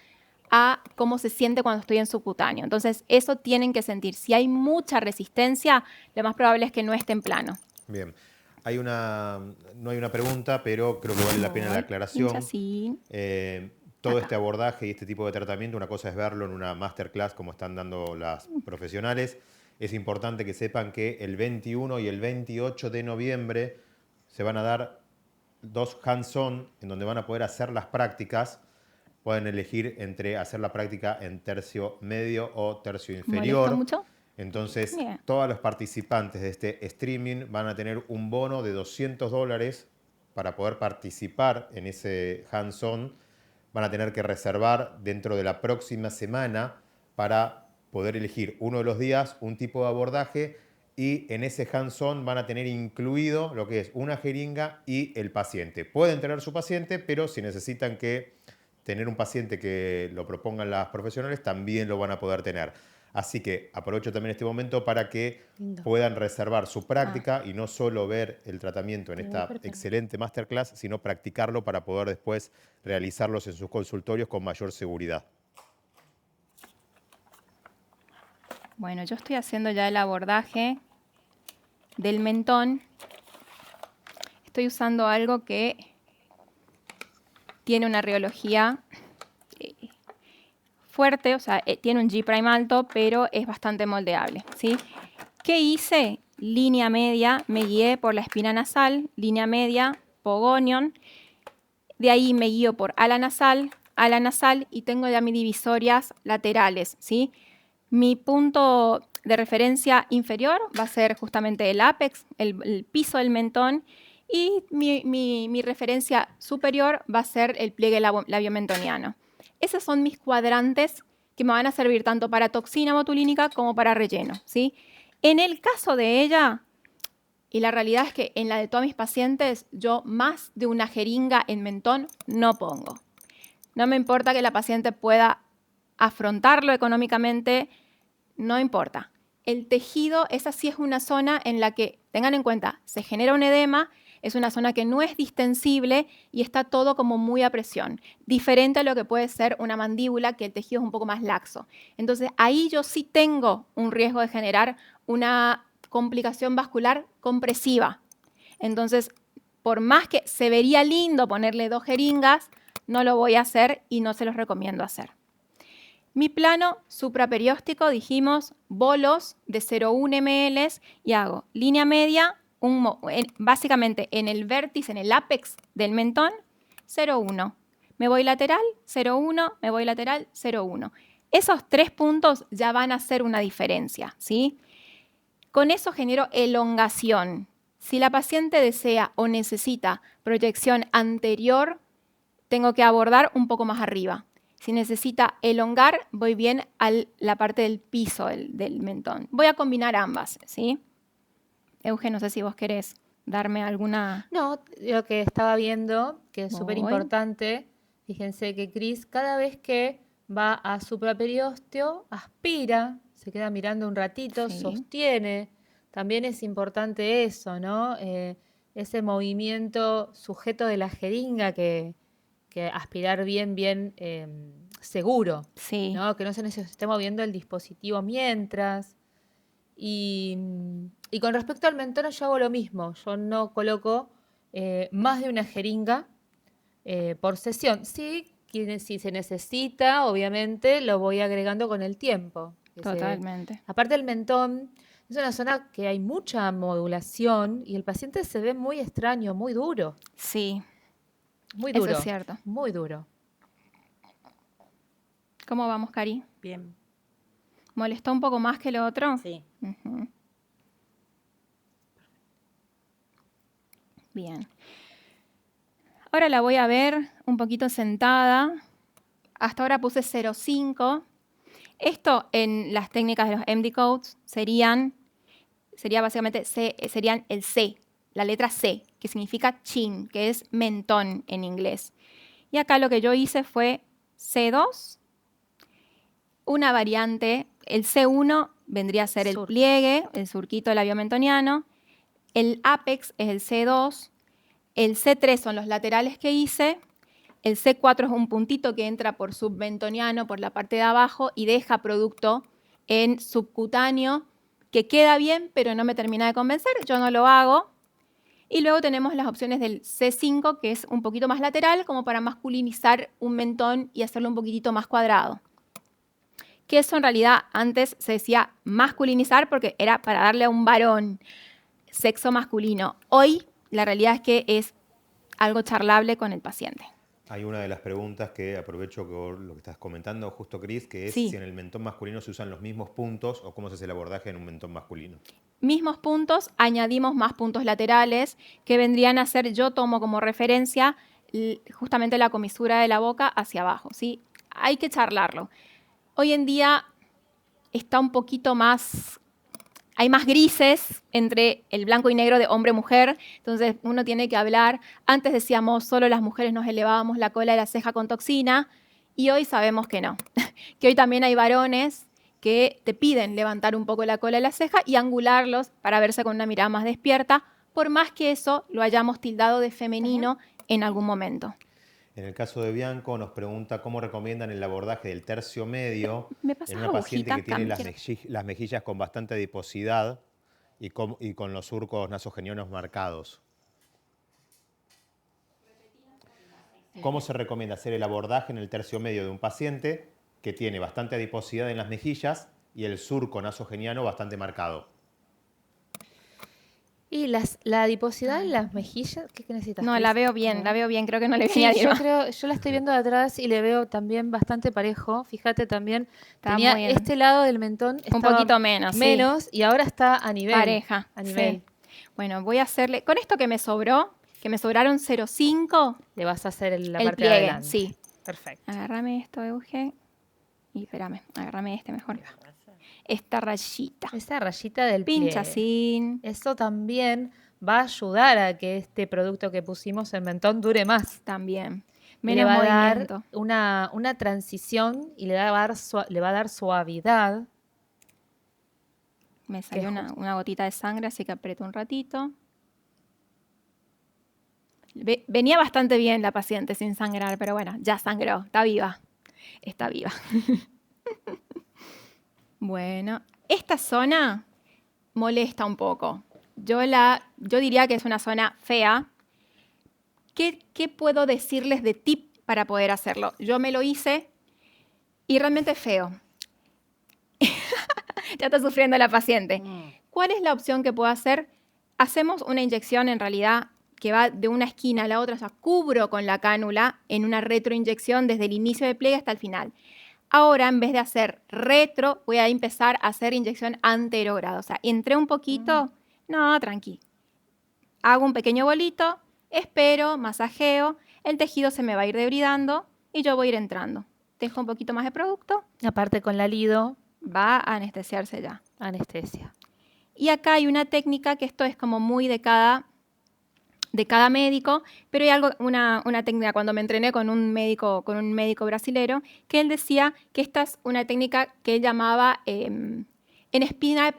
a cómo se siente cuando estoy en subcutáneo. Entonces, eso tienen que sentir. Si hay mucha resistencia, lo más probable es que no esté en plano.
Bien. No hay una pregunta, pero creo que vale la pena la aclaración. Todo este abordaje y este tipo de tratamiento, una cosa es verlo en una masterclass como están dando las profesionales. Es importante que sepan que el 21 y el 28 de noviembre se van a dar 2 hands-on en donde van a poder hacer las prácticas. Pueden elegir entre hacer la práctica en tercio medio o tercio inferior.
¿Molesta mucho?
Entonces,
Bien.
todos los participantes de este streaming van a tener un bono de $200 para poder participar en ese hands-on. Van a tener que reservar dentro de la próxima semana para poder elegir uno de los días un tipo de abordaje y en ese hands-on van a tener incluido lo que es una jeringa y el paciente. Pueden tener su paciente, pero si necesitan tener un paciente que lo propongan las profesionales, también lo van a poder tener. Así que aprovecho también este momento para que puedan reservar su práctica y no solo ver el tratamiento en esta excelente masterclass, sino practicarlo para poder después realizarlos en sus consultorios con mayor seguridad.
Bueno, yo estoy haciendo ya el abordaje del mentón. Estoy usando algo que tiene una rheología fuerte, o sea, tiene un G' alto, pero es bastante moldeable, ¿sí? ¿Qué hice? Línea media, me guié por la espina nasal, línea media, pogonion. De ahí me guío por ala nasal y tengo ya mis divisorias laterales, ¿sí? Mi punto de referencia inferior va a ser justamente el ápex, el piso del mentón, y mi referencia superior va a ser el pliegue labiomentoniano. Esos son mis cuadrantes que me van a servir tanto para toxina botulínica como para relleno, ¿sí? En el caso de ella, y la realidad es que en la de todos mis pacientes, yo más de una jeringa en mentón no pongo. No me importa que la paciente pueda afrontarlo económicamente, no importa. El tejido, esa sí es una zona en la que, tengan en cuenta, se genera un edema, es una zona que no es distensible y está todo como muy a presión, diferente a lo que puede ser una mandíbula, que el tejido es un poco más laxo. Entonces, ahí yo sí tengo un riesgo de generar una complicación vascular compresiva. Entonces, por más que se vería lindo ponerle 2 jeringas, no lo voy a hacer y no se los recomiendo hacer. Mi plano supraperióstico, dijimos, bolos de 0,1 ml y hago línea media, básicamente en el vértice, en el ápex del mentón, 0,1. Me voy lateral, 0,1, me voy lateral, 0,1. Esos 3 puntos ya van a hacer una diferencia, ¿sí? Con eso genero elongación. Si la paciente desea o necesita proyección anterior tengo que abordar un poco más arriba. Si necesita elongar, voy bien a la parte del piso del mentón. Voy a combinar ambas, ¿sí? Euge, no sé si vos querés darme alguna...
No, lo que estaba viendo, que es súper
Voy.
importante, fíjense que Cris cada vez que va a supraperiosteo, aspira, se queda mirando un ratito,
Sí.
sostiene. También es importante eso, ¿no? Ese movimiento sujeto de la jeringa que aspirar bien seguro,
Sí.
¿no? Que no se esté moviendo el dispositivo mientras. Y con respecto al mentón yo hago lo mismo, yo no coloco más de una jeringa por sesión. Sí, si se necesita, obviamente lo voy agregando con el tiempo.
Totalmente.
Aparte el mentón es una zona que hay mucha modulación y el paciente se ve muy extraño, muy duro.
Sí,
Muy
eso
duro.
es cierto.
Muy duro.
¿Cómo vamos, Cari?
Bien.
¿Molestó un poco más que lo otro?
Sí.
Ujú. Bien. Ahora la voy a ver un poquito sentada. Hasta ahora puse 0,5. Esto en las técnicas de los MD codes serían el C, la letra C, que significa chin, que es mentón en inglés. Y acá lo que yo hice fue C2, una variante, el C1 vendría a ser el
Surco.
pliegue, el surquito labiomentoniano, el apex es el C2, el C3 son los laterales que hice, el C4 es un puntito que entra por submentoniano, por la parte de abajo, y deja producto en subcutáneo, que queda bien, pero no me termina de convencer, yo no lo hago. Y luego tenemos las opciones del C5, que es un poquito más lateral, como para masculinizar un mentón y hacerlo un poquitito más cuadrado. Que eso en realidad antes se decía masculinizar porque era para darle a un varón sexo masculino. Hoy la realidad es que es algo charlable con el paciente.
Hay una de las preguntas que aprovecho que lo que estás comentando, justo Cris, que es
Sí.
si en el mentón masculino se usan los mismos puntos o cómo se hace el abordaje en un mentón masculino.
Mismos puntos, añadimos más puntos laterales que vendrían a ser, yo tomo como referencia justamente la comisura de la boca hacia abajo, ¿sí? Hay que charlarlo. Hoy en día está un poquito más, hay más grises entre el blanco y negro de hombre-mujer, entonces uno tiene que hablar. Antes decíamos, solo las mujeres nos elevábamos la cola de la ceja con toxina, y hoy sabemos que no, que hoy también hay varones que te piden levantar un poco la cola de la ceja y angularlos para verse con una mirada más despierta, por más que eso lo hayamos tildado de femenino en algún momento.
En el caso de Bianco nos pregunta cómo recomiendan el abordaje del tercio medio
¿Me pasas
en una paciente
agujita,
que tiene
Cami?
las mejillas con bastante adiposidad y con los surcos nasogenianos marcados. ¿Cómo se recomienda hacer el abordaje en el tercio medio de un paciente que tiene bastante adiposidad en las mejillas y el surco nasogeniano bastante marcado?
Y la adiposidad en las mejillas, ¿qué necesitas?
No,
Cris?
la veo bien, creo que no le
Sí,
venía bien.
yo la estoy viendo de atrás y le veo también bastante parejo. Fíjate también,
Está
tenía
muy bien.
este lado del mentón
Un
estaba
poquito menos, sí.
y ahora está a nivel.
Pareja.
A nivel.
Sí. Bueno, voy a hacerle, con esto que me sobró, que me sobraron 0,5,
Le vas a hacer la
el
parte de
pliegue,
adelante.
sí.
Perfecto.
Agárrame esto, Euge. Y espérame, agárrame este mejor. Esta rayita.
Esa rayita del
Pincha
pliegue.
sin.
Eso también va a ayudar a que este producto que pusimos en mentón dure más.
También.
Y le
Menos
va a
movimiento.
dar una transición y le va a dar suavidad.
Me salió una gotita de sangre, así que aprieto un ratito. Venía bastante bien la paciente sin sangrar, pero bueno, ya sangró. Está viva. Está viva. Bueno, esta zona molesta un poco. Yo diría que es una zona fea. ¿Qué puedo decirles de tip para poder hacerlo? Yo me lo hice y realmente es feo. Ya está sufriendo la paciente. ¿Cuál es la opción que puedo hacer? Hacemos una inyección en realidad que va de una esquina a la otra, o sea, cubro con la cánula en una retroinyección desde el inicio del pliegue hasta el final. Ahora, en vez de hacer retro, voy a empezar a hacer inyección anterogrado. O sea, entré un poquito, no, tranqui. Hago un pequeño bolito, espero, masajeo. el tejido se me va a ir debridando y yo voy a ir entrando. Dejo un poquito más de producto,
Aparte con la lido,
va a anestesiarse ya.
anestesia.
Y acá hay una técnica que esto es como muy de cada médico, pero hay una técnica, cuando me entrené con un médico brasilero, que él decía que esta es una técnica que él llamaba en espina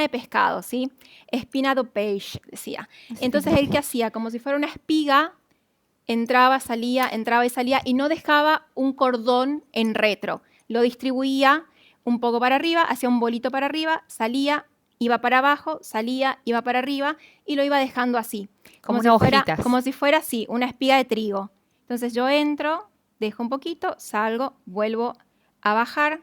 de pescado, ¿sí? Espina do peixe, decía. Entonces él, ¿qué hacía? Como si fuera una espiga, entraba y salía y no dejaba un cordón en retro. Lo distribuía un poco para arriba, hacía un bolito para arriba, salía, iba para abajo, salía, iba para arriba y lo iba dejando así.
Como
si
unas
fuera,
hojitas.
como si fuera así, una espiga de trigo. Entonces yo entro, dejo un poquito, salgo, vuelvo a bajar,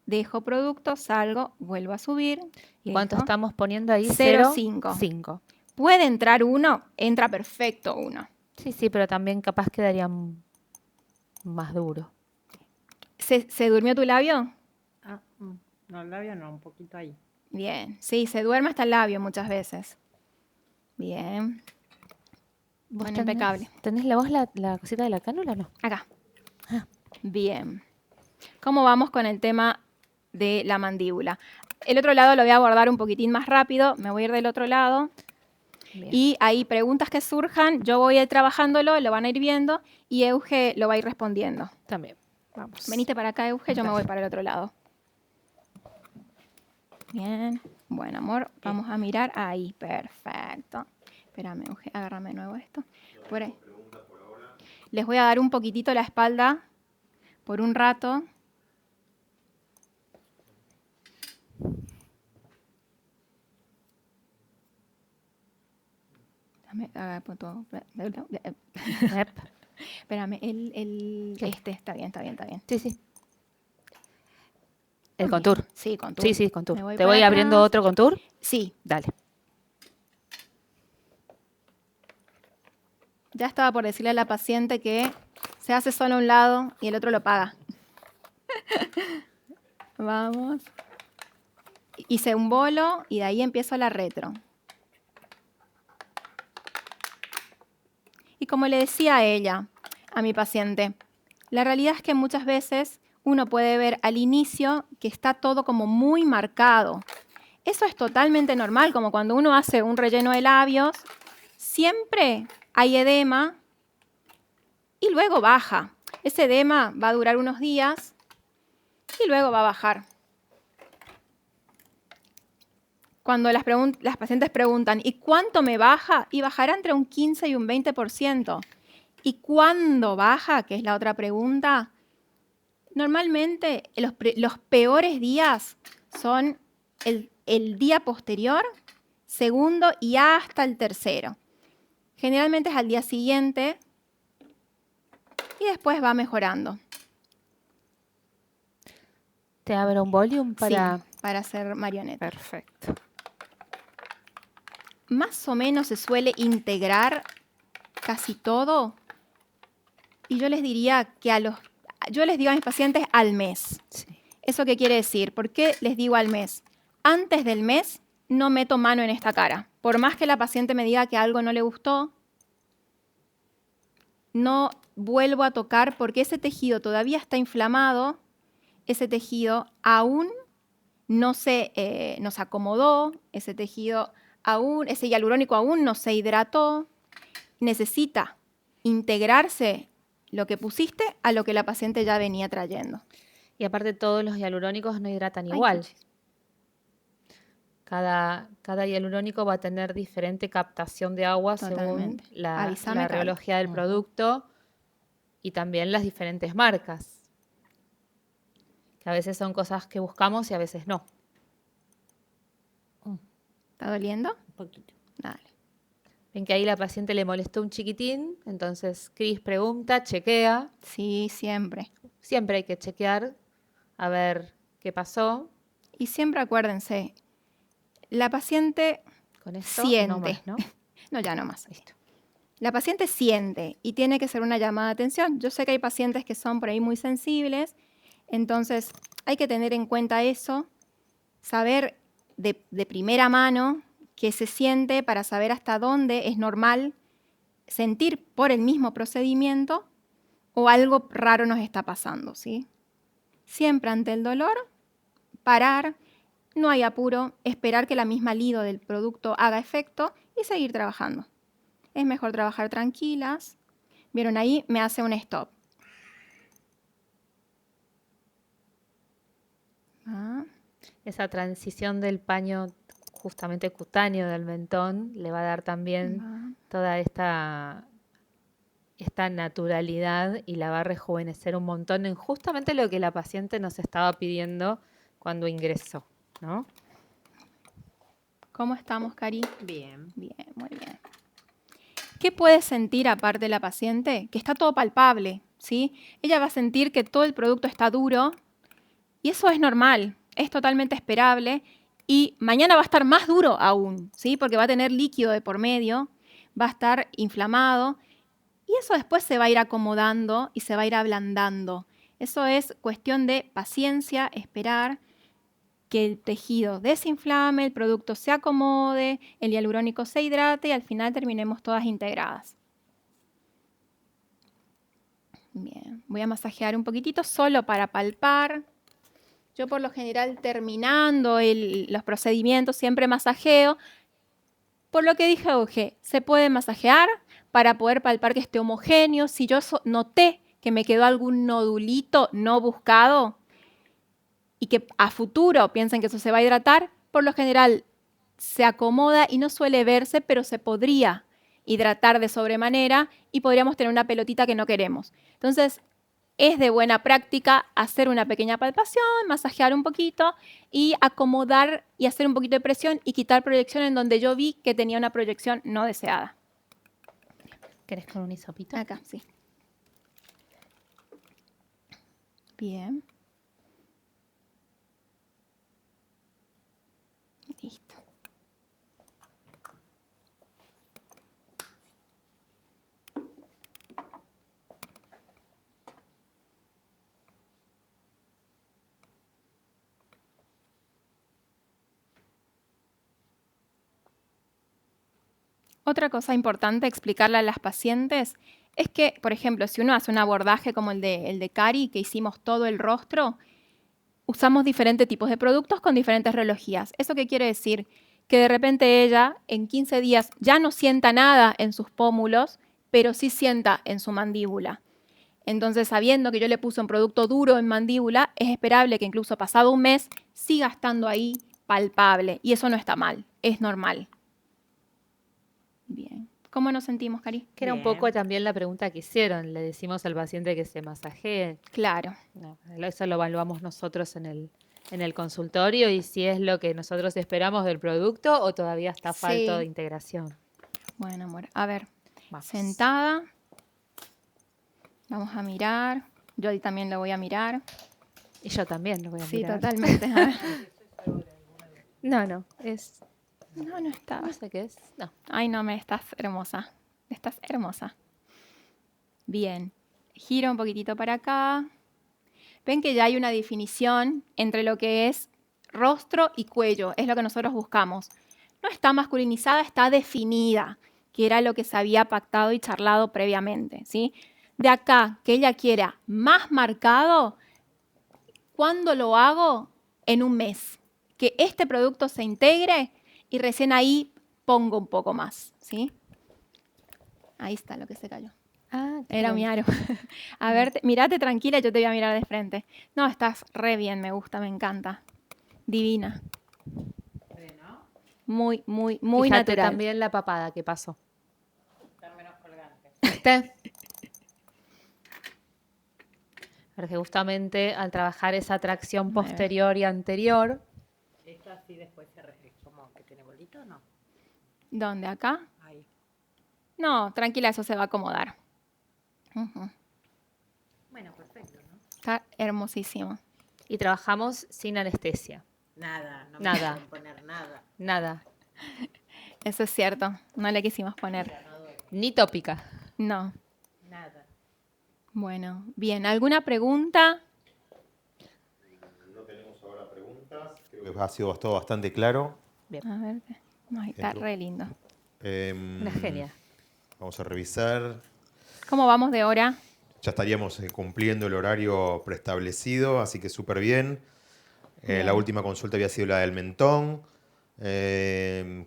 dejo producto, salgo, vuelvo a subir.
¿Y cuánto
dejo.
estamos poniendo ahí?
0,5.
5.
¿Puede entrar uno? Entra perfecto uno.
Sí, sí, pero también capaz quedaría más duro.
¿Se durmió tu labio?
No, el labio no, un poquito ahí.
Bien. Sí, se duerme hasta el labio muchas veces. Bien.
¿Vos
Bueno, impecable.
¿Tenés la voz la cosita de la cánula o no?
Acá.
Ah.
Bien. ¿Cómo vamos con el tema de la mandíbula? El otro lado lo voy a abordar un poquitín más rápido. Me voy a ir del otro lado.
Bien.
Y ahí preguntas que surjan, yo voy a ir trabajándolo, lo van a ir viendo y Euge lo va a ir respondiendo.
También. Vamos.
Venite para acá, Euge, yo me
Dale.
voy para el otro lado. Bien. Bueno, amor, vamos a mirar ahí. Perfecto. Espérame, Euge, agárrame de nuevo esto. Por ahí. Les voy a dar un poquitito la espalda por un rato.
Ep.
Espérame,
¿Qué?
está bien.
Sí, sí. El contour.
Sí, contour.
Sí, sí, contour.
Me voy
¿Te
para
voy abriendo
atrás.
otro contour?
Sí,
Dale.
ya estaba por decirle a la paciente que se hace solo un lado y el otro lo paga. Vamos. Hice un bolo y de ahí empiezo la retro. Y como le decía a ella, a mi paciente, la realidad es que muchas veces uno puede ver al inicio que está todo como muy marcado. Eso es totalmente normal, como cuando uno hace un relleno de labios, siempre hay edema y luego baja. Ese edema va a durar unos días y luego va a bajar. Cuando las pacientes preguntan, ¿y cuánto me baja? Y bajará entre un 15 y un 20%. ¿Y cuándo baja? Que es la otra pregunta. Normalmente los peores días son el día posterior, segundo y hasta el tercero. Generalmente es al día siguiente y después va mejorando.
¿Te abro un volumen para...?
Sí, para hacer marioneta.
Perfecto.
Más o menos se suele integrar casi todo. Y yo les diría que yo les digo a mis pacientes al mes.
Sí.
¿Eso qué quiere decir? ¿Por qué les digo al mes? Antes del mes no meto mano en esta cara. Por más que la paciente me diga que algo no le gustó, no vuelvo a tocar porque ese tejido todavía está inflamado, ese tejido aún no se acomodó, ese hialurónico aún no se hidrató, necesita integrarse lo que pusiste a lo que la paciente ya venía trayendo.
Y aparte todos los hialurónicos no hidratan igual. Cada hialurónico va a tener diferente captación de agua
Totalmente.
según la
Avísame, Carlos.
rheología del producto y también las diferentes marcas. Que a veces son cosas que buscamos y a veces no.
¿Está doliendo?
Un poquito.
Dale.
Ven que ahí la paciente le molestó un chiquitín, entonces Cris pregunta, chequea.
Sí, siempre.
Siempre hay que chequear a ver qué pasó.
Y siempre acuérdense, la paciente
Con esto
siente.
no más, ¿no?
No, ya no más. Listo. La paciente siente y tiene que ser una llamada de atención. Yo sé que hay pacientes que son por ahí muy sensibles, entonces hay que tener en cuenta eso, saber de primera mano qué se siente para saber hasta dónde es normal sentir por el mismo procedimiento o algo raro nos está pasando, ¿sí? Siempre ante el dolor, parar, no hay apuro, esperar que la misma lido del producto haga efecto y seguir trabajando. Es mejor trabajar tranquilas. ¿Vieron ahí? Me hace un stop.
Esa transición del paño justamente cutáneo del mentón le va a dar también toda esta naturalidad y la va a rejuvenecer un montón en justamente lo que la paciente nos estaba pidiendo cuando ingresó, ¿no?
¿Cómo estamos, Cari?
Bien.
Bien, muy bien. ¿Qué puede sentir aparte la paciente? Que está todo palpable, ¿sí? Ella va a sentir que todo el producto está duro y eso es normal, es totalmente esperable y mañana va a estar más duro aún, ¿sí? Porque va a tener líquido de por medio, va a estar inflamado y eso después se va a ir acomodando y se va a ir ablandando. Eso es cuestión de paciencia, esperar que el tejido desinflame, el producto se acomode, el hialurónico se hidrate y al final terminemos todas integradas. Bien, voy a masajear un poquitito solo para palpar. Yo por lo general terminando los procedimientos siempre masajeo. Por lo que dije, Euge, se puede masajear para poder palpar que esté homogéneo. Si yo noté que me quedó algún nodulito no buscado, y que a futuro piensen que eso se va a hidratar, por lo general se acomoda y no suele verse, pero se podría hidratar de sobremanera y podríamos tener una pelotita que no queremos. Entonces, es de buena práctica hacer una pequeña palpación, masajear un poquito y acomodar y hacer un poquito de presión y quitar proyección en donde yo vi que tenía una proyección no deseada.
¿Querés con un hisopito?
Acá, sí. Bien. Listo. Otra cosa importante explicarle a las pacientes es que, por ejemplo, si uno hace un abordaje como el de Cari, que hicimos todo el rostro, usamos diferentes tipos de productos con diferentes radiologías. ¿Eso qué quiere decir? Que de repente ella en 15 días ya no sienta nada en sus pómulos, pero sí sienta en su mandíbula. Entonces, sabiendo que yo le puse un producto duro en mandíbula, es esperable que incluso pasado un mes siga estando ahí palpable. Y eso no está mal, es normal. Bien. ¿Cómo nos sentimos, Cari?
Que era un
Bien.
poco también la pregunta que hicieron. Le decimos al paciente que se masajee.
Claro.
No, eso lo evaluamos nosotros en el consultorio y si es lo que nosotros esperamos del producto o todavía está
Sí.
falto de integración.
Bueno, amor. A ver,
Vamos.
sentada. Vamos a mirar. Yo ahí también lo voy a mirar.
Y yo también lo voy a
Sí,
mirar.
totalmente. A ver.
No, es...
No estaba.
No sé qué es. No.
Ay, no, estás hermosa. Estás hermosa. Bien. Giro un poquitito para acá. Ven que ya hay una definición entre lo que es rostro y cuello. Es lo que nosotros buscamos. No está masculinizada, está definida, que era lo que se había pactado y charlado previamente, ¿sí? De acá, que ella quiera más marcado, ¿cuándo lo hago? En un mes. Que este producto se integre y recién ahí pongo un poco más, ¿sí? Ahí está lo que se cayó.
Ah,
Era mi aro. A ver, mirate tranquila, yo te voy a mirar de frente. No, estás re bien, me gusta, me encanta. Divina. Muy, muy, muy
Fíjate
natural.
también la papada que pasó.
Está menos colgante.
¿Viste? Porque justamente al trabajar esa tracción posterior y anterior,
Esto así después se como que tiene bolito o no.
¿Dónde? ¿Acá?
Ahí.
No, tranquila, eso se va a acomodar. Ujú.
Bueno, perfecto, ¿no?
Está hermosísimo.
y trabajamos sin anestesia.
Nada, no me
Nada.
pueden poner nada.
Nada.
Eso es cierto, no le quisimos poner.
Ni tópica.
No.
Nada.
Bueno, bien. ¿Alguna pregunta?
No tenemos ahora preguntas. Creo que ha sido todo bastante claro.
A ver. No, está re lindo.
Una genia.
Vamos a revisar.
¿Cómo vamos de hora?
Ya estaríamos cumpliendo el horario preestablecido, así que súper bien.
Bien.
La última consulta había sido la del mentón.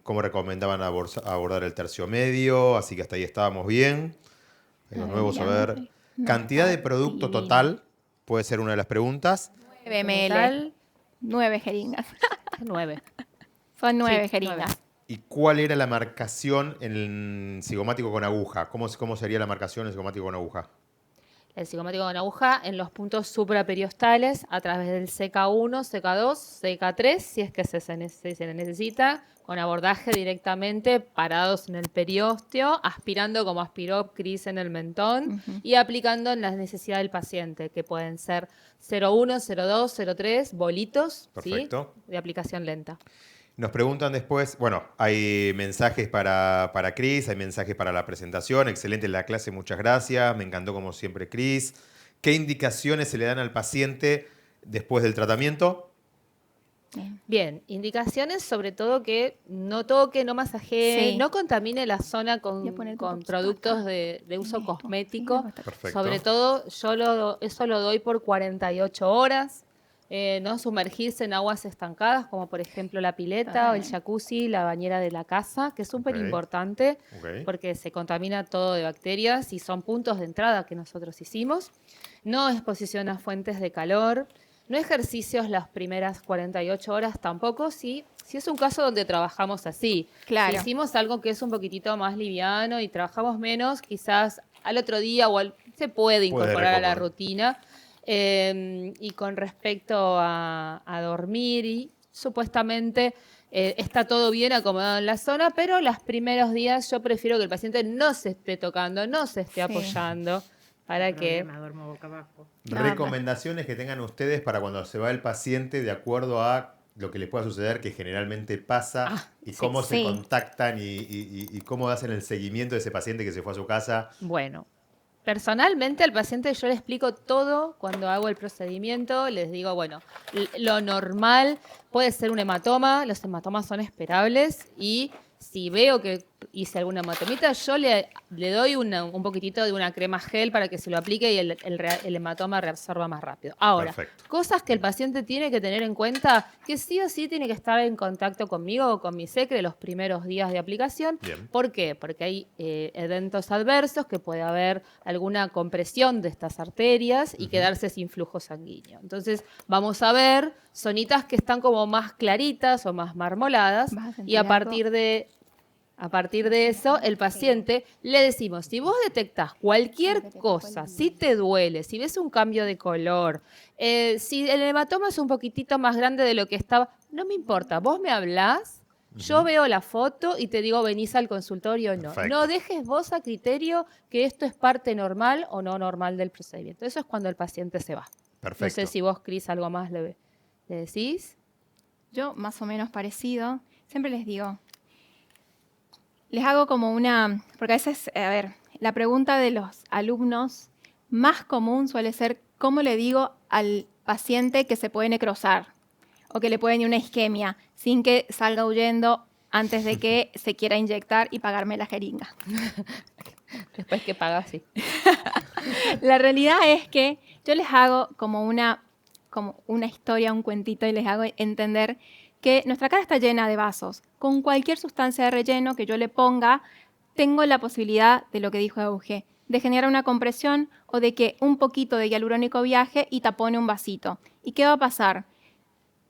Cómo recomendaban abordar el tercio medio, así que hasta ahí estábamos bien. Los nuevos, a ver. Cantidad de producto total puede ser una de las preguntas.
9 ml.
Total,
9 jeringas.
9.
Son 9
Sí,
jeringas.
¿Y cuál era la marcación en el cigomático con aguja? ¿Cómo sería la marcación en el cigomático con aguja?
El cigomático con aguja en los puntos supraperiostales a través del CK1, CK2, CK3, si es que se necesita, con abordaje directamente parados en el periósteo, aspirando como aspiró Cris en el mentón y aplicando en las necesidades del paciente, que pueden ser 0,1, 0,2, 0,3, bolitos, ¿sí? De aplicación lenta.
Nos preguntan después, bueno, hay mensajes para Cris, hay mensajes para la presentación, excelente la clase, muchas gracias, me encantó como siempre Cris. ¿Qué indicaciones se le dan al paciente después del tratamiento?
Bien, indicaciones sobre todo que no toque, no masajee,
Sí.
no contamine la zona
Voy a poner un
con
poquito
productos
acá.
de uso
Esto.
cosmético.
Perfecto.
Sobre todo, eso lo doy por 48 horas. No sumergirse en aguas estancadas, como por ejemplo la pileta o el jacuzzi, la bañera de la casa, que es súper importante porque se contamina todo de bacterias y son puntos de entrada que nosotros hicimos. No exposición a fuentes de calor. No ejercicios las primeras 48 horas tampoco, si es un caso donde trabajamos así.
Claro.
Si hicimos algo que es un poquitito más liviano y trabajamos menos, quizás al otro día se puede incorporar a la rutina. Y con respecto a dormir, supuestamente está todo bien acomodado en la zona, pero los primeros días yo prefiero que el paciente no se esté tocando, no se esté apoyando, para que...
Me duermo boca abajo.
Recomendaciones que tengan ustedes para cuando se va el paciente de acuerdo a lo que les pueda suceder, que generalmente pasa, y cómo se contactan y cómo hacen el seguimiento de ese paciente que se fue a su casa.
Bueno, personalmente al paciente yo le explico todo cuando hago el procedimiento. Les digo, bueno, lo normal puede ser un hematoma, los hematomas son esperables y si veo que hice alguna hematomita, yo le doy un poquitito de una crema gel para que se lo aplique y el hematoma reabsorba más rápido. Ahora, cosas que el paciente tiene que tener en cuenta, que sí o sí tiene que estar en contacto conmigo o con mi secre los primeros días de aplicación.
Bien.
¿Por qué? Porque hay eventos adversos, que puede haber alguna compresión de estas arterias y quedarse sin flujo sanguíneo. Entonces, vamos a ver zonitas que están como más claritas o más marmoladas y a partir de eso, el paciente le decimos, si vos detectás cualquier cosa, si te duele, si ves un cambio de color, si el hematoma es un poquitito más grande de lo que estaba, no me importa, vos me hablás, yo veo la foto y te digo, venís al consultorio o no.
Perfecto.
No dejes vos a criterio que esto es parte normal o no normal del procedimiento. Eso es cuando el paciente se va.
Perfecto.
No sé si vos, Cris, algo más le decís.
Yo, más o menos parecido, siempre les digo, les hago como una, porque a veces, a ver, la pregunta de los alumnos más común suele ser, ¿cómo le digo al paciente que se puede necrosar o que le puede venir una isquemia sin que salga huyendo antes de que se quiera inyectar y pagarme la jeringa?
Después que paga, sí.
La realidad es que yo les hago como una historia, un cuentito, y les hago entender que nuestra cara está llena de vasos. Con cualquier sustancia de relleno que yo le ponga, tengo la posibilidad de lo que dijo Euge, de generar una compresión o de que un poquito de hialurónico viaje y tapone un vasito. ¿Y qué va a pasar?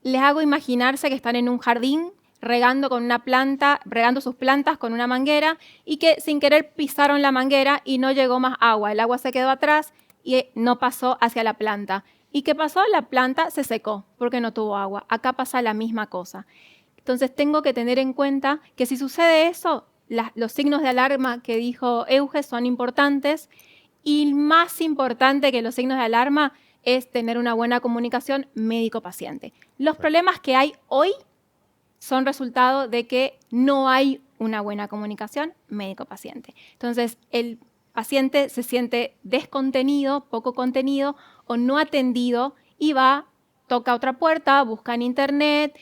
Les hago imaginarse que están en un jardín regando sus plantas con una manguera y que sin querer pisaron la manguera y no llegó más agua. El agua se quedó atrás y no pasó hacia la planta. ¿Y qué pasó? La planta se secó porque no tuvo agua. Acá pasa la misma cosa. Entonces tengo que tener en cuenta que si sucede eso, los signos de alarma que dijo Euge son importantes, y más importante que los signos de alarma es tener una buena comunicación médico-paciente. Los problemas que hay hoy son resultado de que no hay una buena comunicación médico-paciente. Entonces, el paciente se siente descontenido, poco contenido o no atendido y toca otra puerta, busca en internet,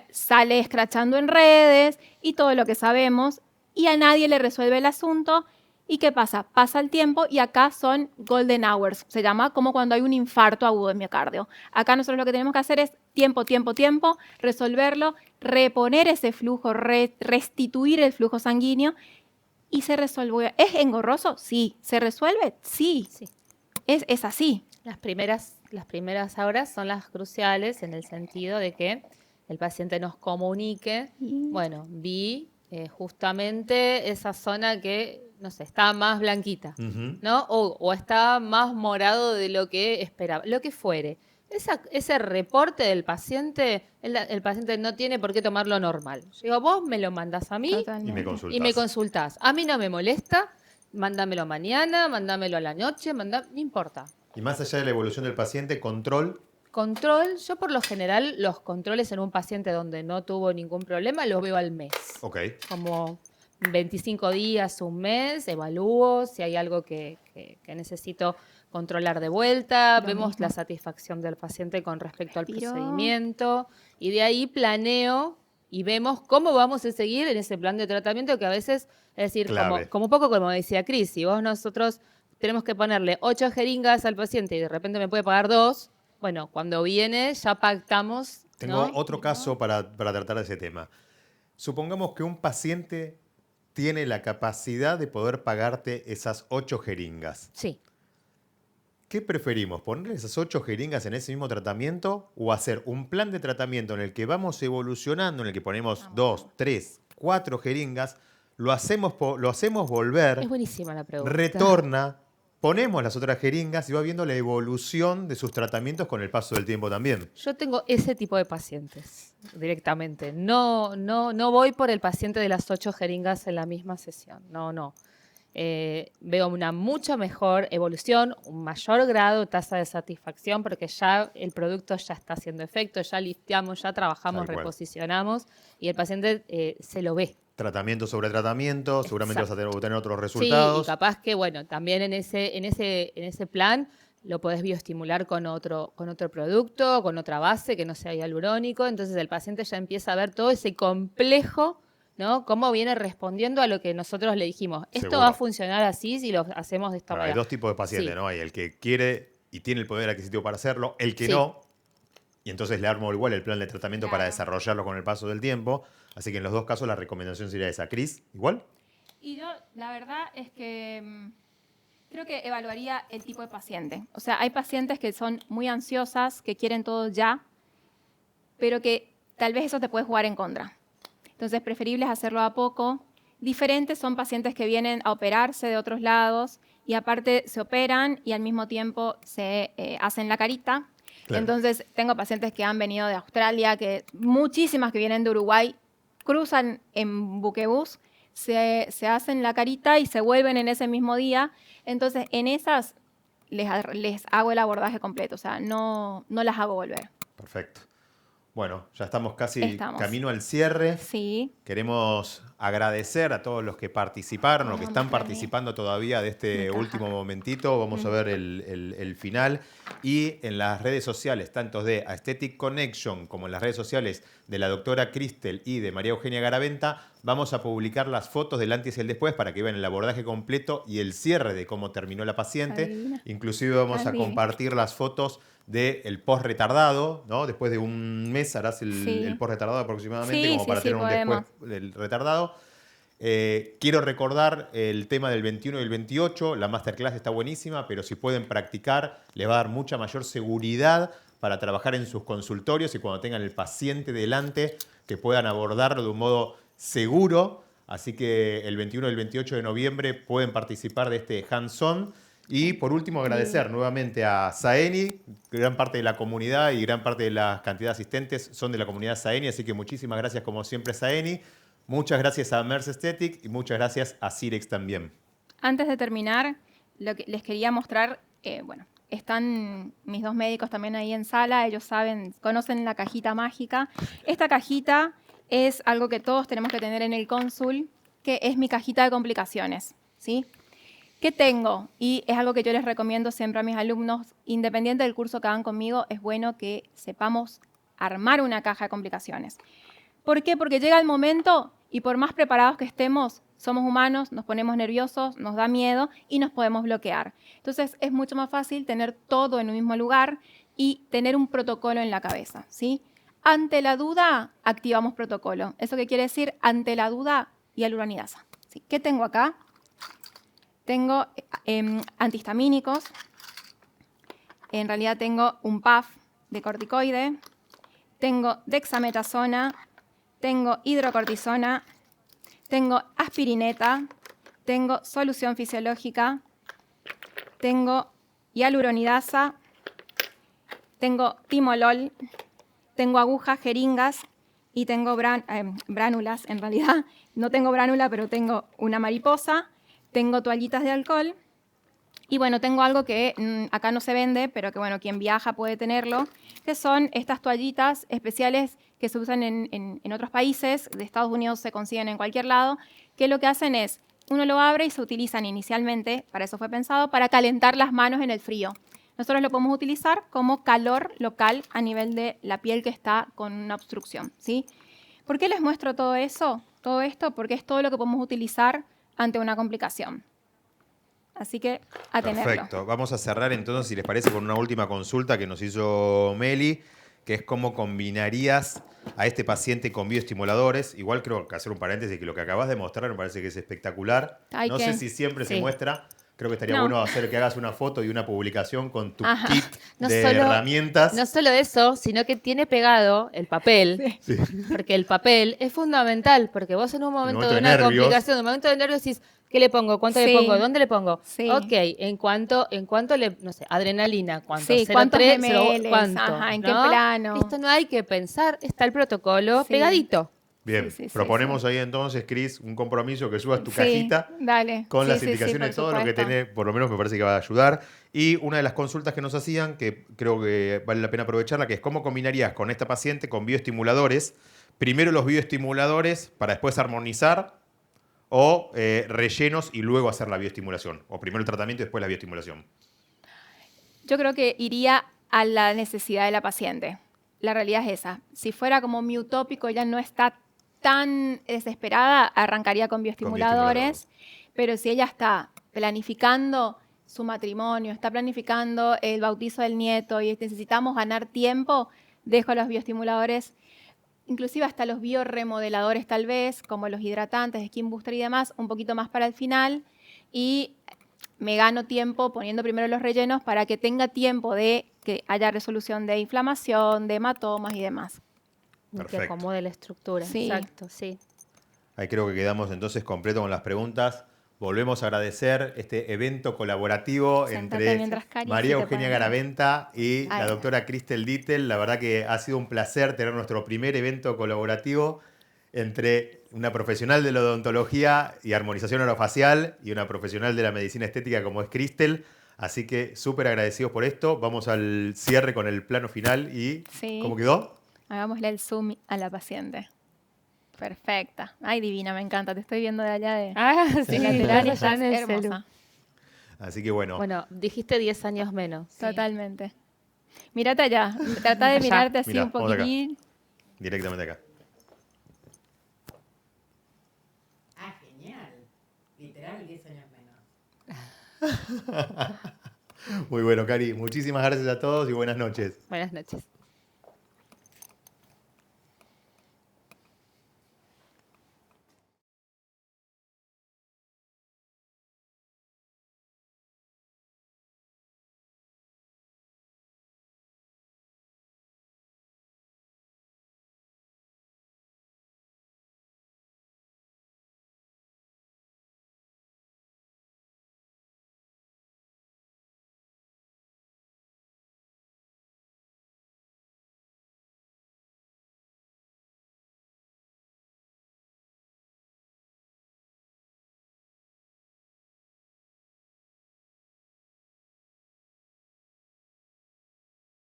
sale escrachando en redes y todo lo que sabemos, y a nadie le resuelve el asunto ¿Y qué pasa? Pasa el tiempo y acá son golden hours. Se llama como cuando hay un infarto agudo de miocardio. Acá nosotros lo que tenemos que hacer es tiempo, resolverlo, reponer ese flujo, restituir el flujo sanguíneo y se resuelve. ¿Es engorroso? Sí. ¿Se resuelve? Sí.
Sí.
Es así.
Las primeras horas son las cruciales en el sentido de que el paciente nos comunique, bueno, vi justamente esa zona que, no sé, está más blanquita, ¿no? O está más morado de lo que esperaba, lo que fuere. Ese reporte del paciente, el paciente no tiene por qué tomarlo normal. Yo digo, vos me lo mandás a mí
Totalmente.
Y me consultás.
A mí no me molesta, mándamelo mañana, mándamelo a la noche, no importa.
Y más allá de la evolución del paciente, control.
Control, yo por lo general los controles en un paciente donde no tuvo ningún problema los veo al mes.
Ok.
Como 25 días, un mes, evalúo si hay algo que necesito controlar de vuelta,
Lo
vemos
mismo.
la satisfacción del paciente con respecto al
Respiró.
procedimiento y de ahí planeo y vemos cómo vamos a seguir en ese plan de tratamiento que a veces, es decir,
Clave.
como un poco como decía Cris, si nosotros tenemos que ponerle 8 jeringas al paciente y de repente me puede pagar 2, bueno, cuando viene ya pactamos.
Tengo
¿no?
otro caso para tratar de ese tema. Supongamos que un paciente tiene la capacidad de poder pagarte esas 8 jeringas.
Sí.
¿Qué preferimos? ¿Ponerle esas 8 jeringas en ese mismo tratamiento o hacer un plan de tratamiento en el que vamos evolucionando, en el que ponemos 2, 3, 4 jeringas, lo hacemos volver,
Es buenísima la pregunta.
retorna, ponemos las otras jeringas y va viendo la evolución de sus tratamientos con el paso del tiempo también?
Yo tengo ese tipo de pacientes directamente. No voy por el paciente de las 8 jeringas en la misma sesión. No. Veo una mucho mejor evolución, un mayor grado, tasa de satisfacción, porque ya el producto ya está haciendo efecto, ya lifteamos, ya trabajamos,
Tal cual.
reposicionamos y el paciente se lo ve.
Tratamiento sobre tratamiento, seguramente vas a
Exacto.
obtener otros
Sí,
resultados.
y capaz que, bueno, también en ese plan lo podés bioestimular con otro producto, con otra base que no sea hialurónico. Entonces el paciente ya empieza a ver todo ese complejo, ¿no? Cómo viene respondiendo a lo que nosotros le dijimos. Esto
Seguro.
va a funcionar así si lo hacemos de esta
Hay
manera.
dos tipos de pacientes,
Sí.
¿no? Hay el que quiere y tiene el poder adquisitivo para hacerlo, el que
Sí.
no, y entonces le armo igual el plan de tratamiento para
Claro.
desarrollarlo con el paso del tiempo. Así que en los dos casos la recomendación sería esa. Cris, ¿igual?
Y yo, la verdad es que creo que evaluaría el tipo de paciente. O sea, hay pacientes que son muy ansiosas, que quieren todo ya, pero que tal vez eso te puede jugar en contra. Entonces, preferible es hacerlo a poco. Diferentes son pacientes que vienen a operarse de otros lados y aparte se operan y al mismo tiempo se hacen la carita.
Claro.
Entonces, tengo pacientes que han venido de Australia, muchísimas que vienen de Uruguay, cruzan en buquebús, se hacen la carita y se vuelven en ese mismo día. Entonces, en esas les hago el abordaje completo, o sea, no las hago volver.
Perfecto. Bueno, ya estamos casi
Estamos.
camino al cierre.
Sí.
Queremos agradecer a todos los que participaron, los que
Vamos,
están
Remy.
participando todavía de este
Mi caja.
último momentito. Vamos a ver el final. Y en las redes sociales, tanto de Aesthetic Connection como en las redes sociales de la doctora Cristel y de María Eugenia Garaventa, vamos a publicar las fotos del antes y el después para que vean el abordaje completo y el cierre de cómo terminó la paciente.
Adivina.
Inclusive vamos a
Adivina.
compartir las fotos del post retardado, ¿no? Después de un mes harás
Sí.
el post retardado aproximadamente,
Sí,
como
sí,
para
sí,
tener un
podemos.
después del retardado. Quiero recordar el tema del 21 y el 28. La masterclass está buenísima, pero si pueden practicar, les va a dar mucha mayor seguridad para trabajar en sus consultorios y cuando tengan el paciente delante, que puedan abordarlo de un modo seguro. Así que el 21 y el 28 de noviembre pueden participar de este hands-on. Y por último, agradecer nuevamente a Saeni. Gran parte de la comunidad y gran parte de la cantidad de asistentes son de la comunidad Saeni, así que muchísimas gracias como siempre, Saeni. Muchas gracias a Merce Aesthetic y muchas gracias a Cirex también.
Antes de terminar, lo que les quería mostrar, bueno, están mis dos médicos también ahí en sala, ellos saben, conocen la cajita mágica. Esta cajita es algo que todos tenemos que tener en el cónsul, que es mi cajita de complicaciones, ¿sí? ¿Qué tengo? Y es algo que yo les recomiendo siempre a mis alumnos, independiente del curso que hagan conmigo, es bueno que sepamos armar una caja de complicaciones. ¿Por qué? Porque llega el momento Y por más preparados que estemos, somos humanos, nos ponemos nerviosos, nos da miedo y nos podemos bloquear. Entonces es mucho más fácil tener todo en un mismo lugar y tener un protocolo en la cabeza, ¿sí? Ante la duda, activamos protocolo. ¿Eso qué quiere decir? Ante la duda, hialuronidasa. ¿Sí? ¿Qué tengo acá? Tengo antihistamínicos. En realidad tengo un puff de corticoide. Tengo dexametasona. Tengo hidrocortisona. Tengo aspirineta. Tengo solución fisiológica. Tengo hialuronidasa. Tengo timolol. Tengo agujas, jeringas y tengo bránulas, en realidad. No tengo bránula, pero tengo una mariposa. Tengo toallitas de alcohol. Y bueno, tengo algo que acá no se vende, pero que bueno, quien viaja puede tenerlo, que son estas toallitas especiales que se usan en otros países. De Estados Unidos se consiguen en cualquier lado, que lo que hacen es, uno lo abre y se utilizan inicialmente, para eso fue pensado, para calentar las manos en el frío. Nosotros lo podemos utilizar como calor local a nivel de la piel que está con una obstrucción, ¿sí? ¿Por qué les muestro todo eso? Todo esto porque es todo lo que podemos utilizar ante una complicación. Así que a tenerlo.
Perfecto. Vamos a cerrar entonces, si les parece, con una última consulta que nos hizo Meli, que es cómo combinarías a este paciente con bioestimuladores. Igual creo que hacer un paréntesis, que lo que acabas de mostrar me parece que es espectacular.
Hay
no
que-
sé si siempre se
Sí.
muestra. Creo que estaría
No.
bueno hacer que hagas una foto y una publicación con tu
Ajá.
kit
No
de
solo-
herramientas.
No solo eso, sino que tiene pegado el papel,
Sí.
porque el papel es fundamental, porque vos en un momento
momento
de
de
una
nervios.
complicación, en un momento de nervios decís, ¿qué le pongo? ¿Cuánto le
Sí.
pongo? ¿Dónde le pongo?
Sí.
Ok, en cuanto le, no sé, adrenalina, ¿cuánto?
Sí,
0,3,
¿cuántos
0,
ml?
¿cuánto?
Ajá, ¿en qué
¿no?
plano?
Esto no hay que pensar, está el protocolo
Sí.
pegadito.
Bien,
Sí, sí,
proponemos ahí entonces, Cris, un compromiso que subas tu
Sí,
cajita
dale.
con
Sí,
las
sí, sí,
indicaciones de
por
todo lo que
supuesto.
tiene, por lo menos me parece que va a ayudar. Y una de las consultas que nos hacían, que creo que vale la pena aprovecharla, que es cómo combinarías con esta paciente con bioestimuladores, primero los bioestimuladores para después armonizar, o rellenos y luego hacer la bioestimulación. O primero el tratamiento y después la bioestimulación.
Yo creo que iría a la necesidad de la paciente. La realidad es esa. Si fuera como mi utópico, ella no está tan desesperada, arrancaría con bioestimuladores. Pero si ella está planificando su matrimonio, está planificando el bautizo del nieto y necesitamos ganar tiempo, dejo los bioestimuladores, inclusive hasta los bioremodeladores tal vez, como los hidratantes, skin booster y demás, un poquito más para el final. Y me gano tiempo poniendo primero los rellenos para que tenga tiempo de que haya resolución de inflamación, de hematomas y demás.
Y que
Perfecto.
acomode la estructura.
Sí.
Exacto, sí.
Ahí creo que quedamos entonces completo con las preguntas. Volvemos a agradecer este evento colaborativo
Sentate
entre
mientras Cari
María
así te
Eugenia
ponen.
Garaventa y la
Ay.
doctora Cristel Dittel. La verdad que ha sido un placer tener nuestro primer evento colaborativo entre una profesional de la odontología y armonización orofacial y una profesional de la medicina estética como es Cristel. Así que súper agradecidos por esto. Vamos al cierre con el plano final y
Sí.
¿cómo quedó?
Hagámosle el zoom a la paciente. Perfecta. Ay, divina, me encanta. Te estoy viendo de allá de
Sí,
lateral y
ya
estás
en el
hermosa.
celu.
Así que bueno,
Bueno, dijiste 10 años menos.
Totalmente. Mírate allá. Trata de
Allá.
mirarte así
Mirá,
un
vamos acá.
poquitín.
directamente acá.
Ah, genial. Literal, 10 años menos.
Muy bueno, Cari. Muchísimas gracias a todos y buenas noches.
Buenas noches.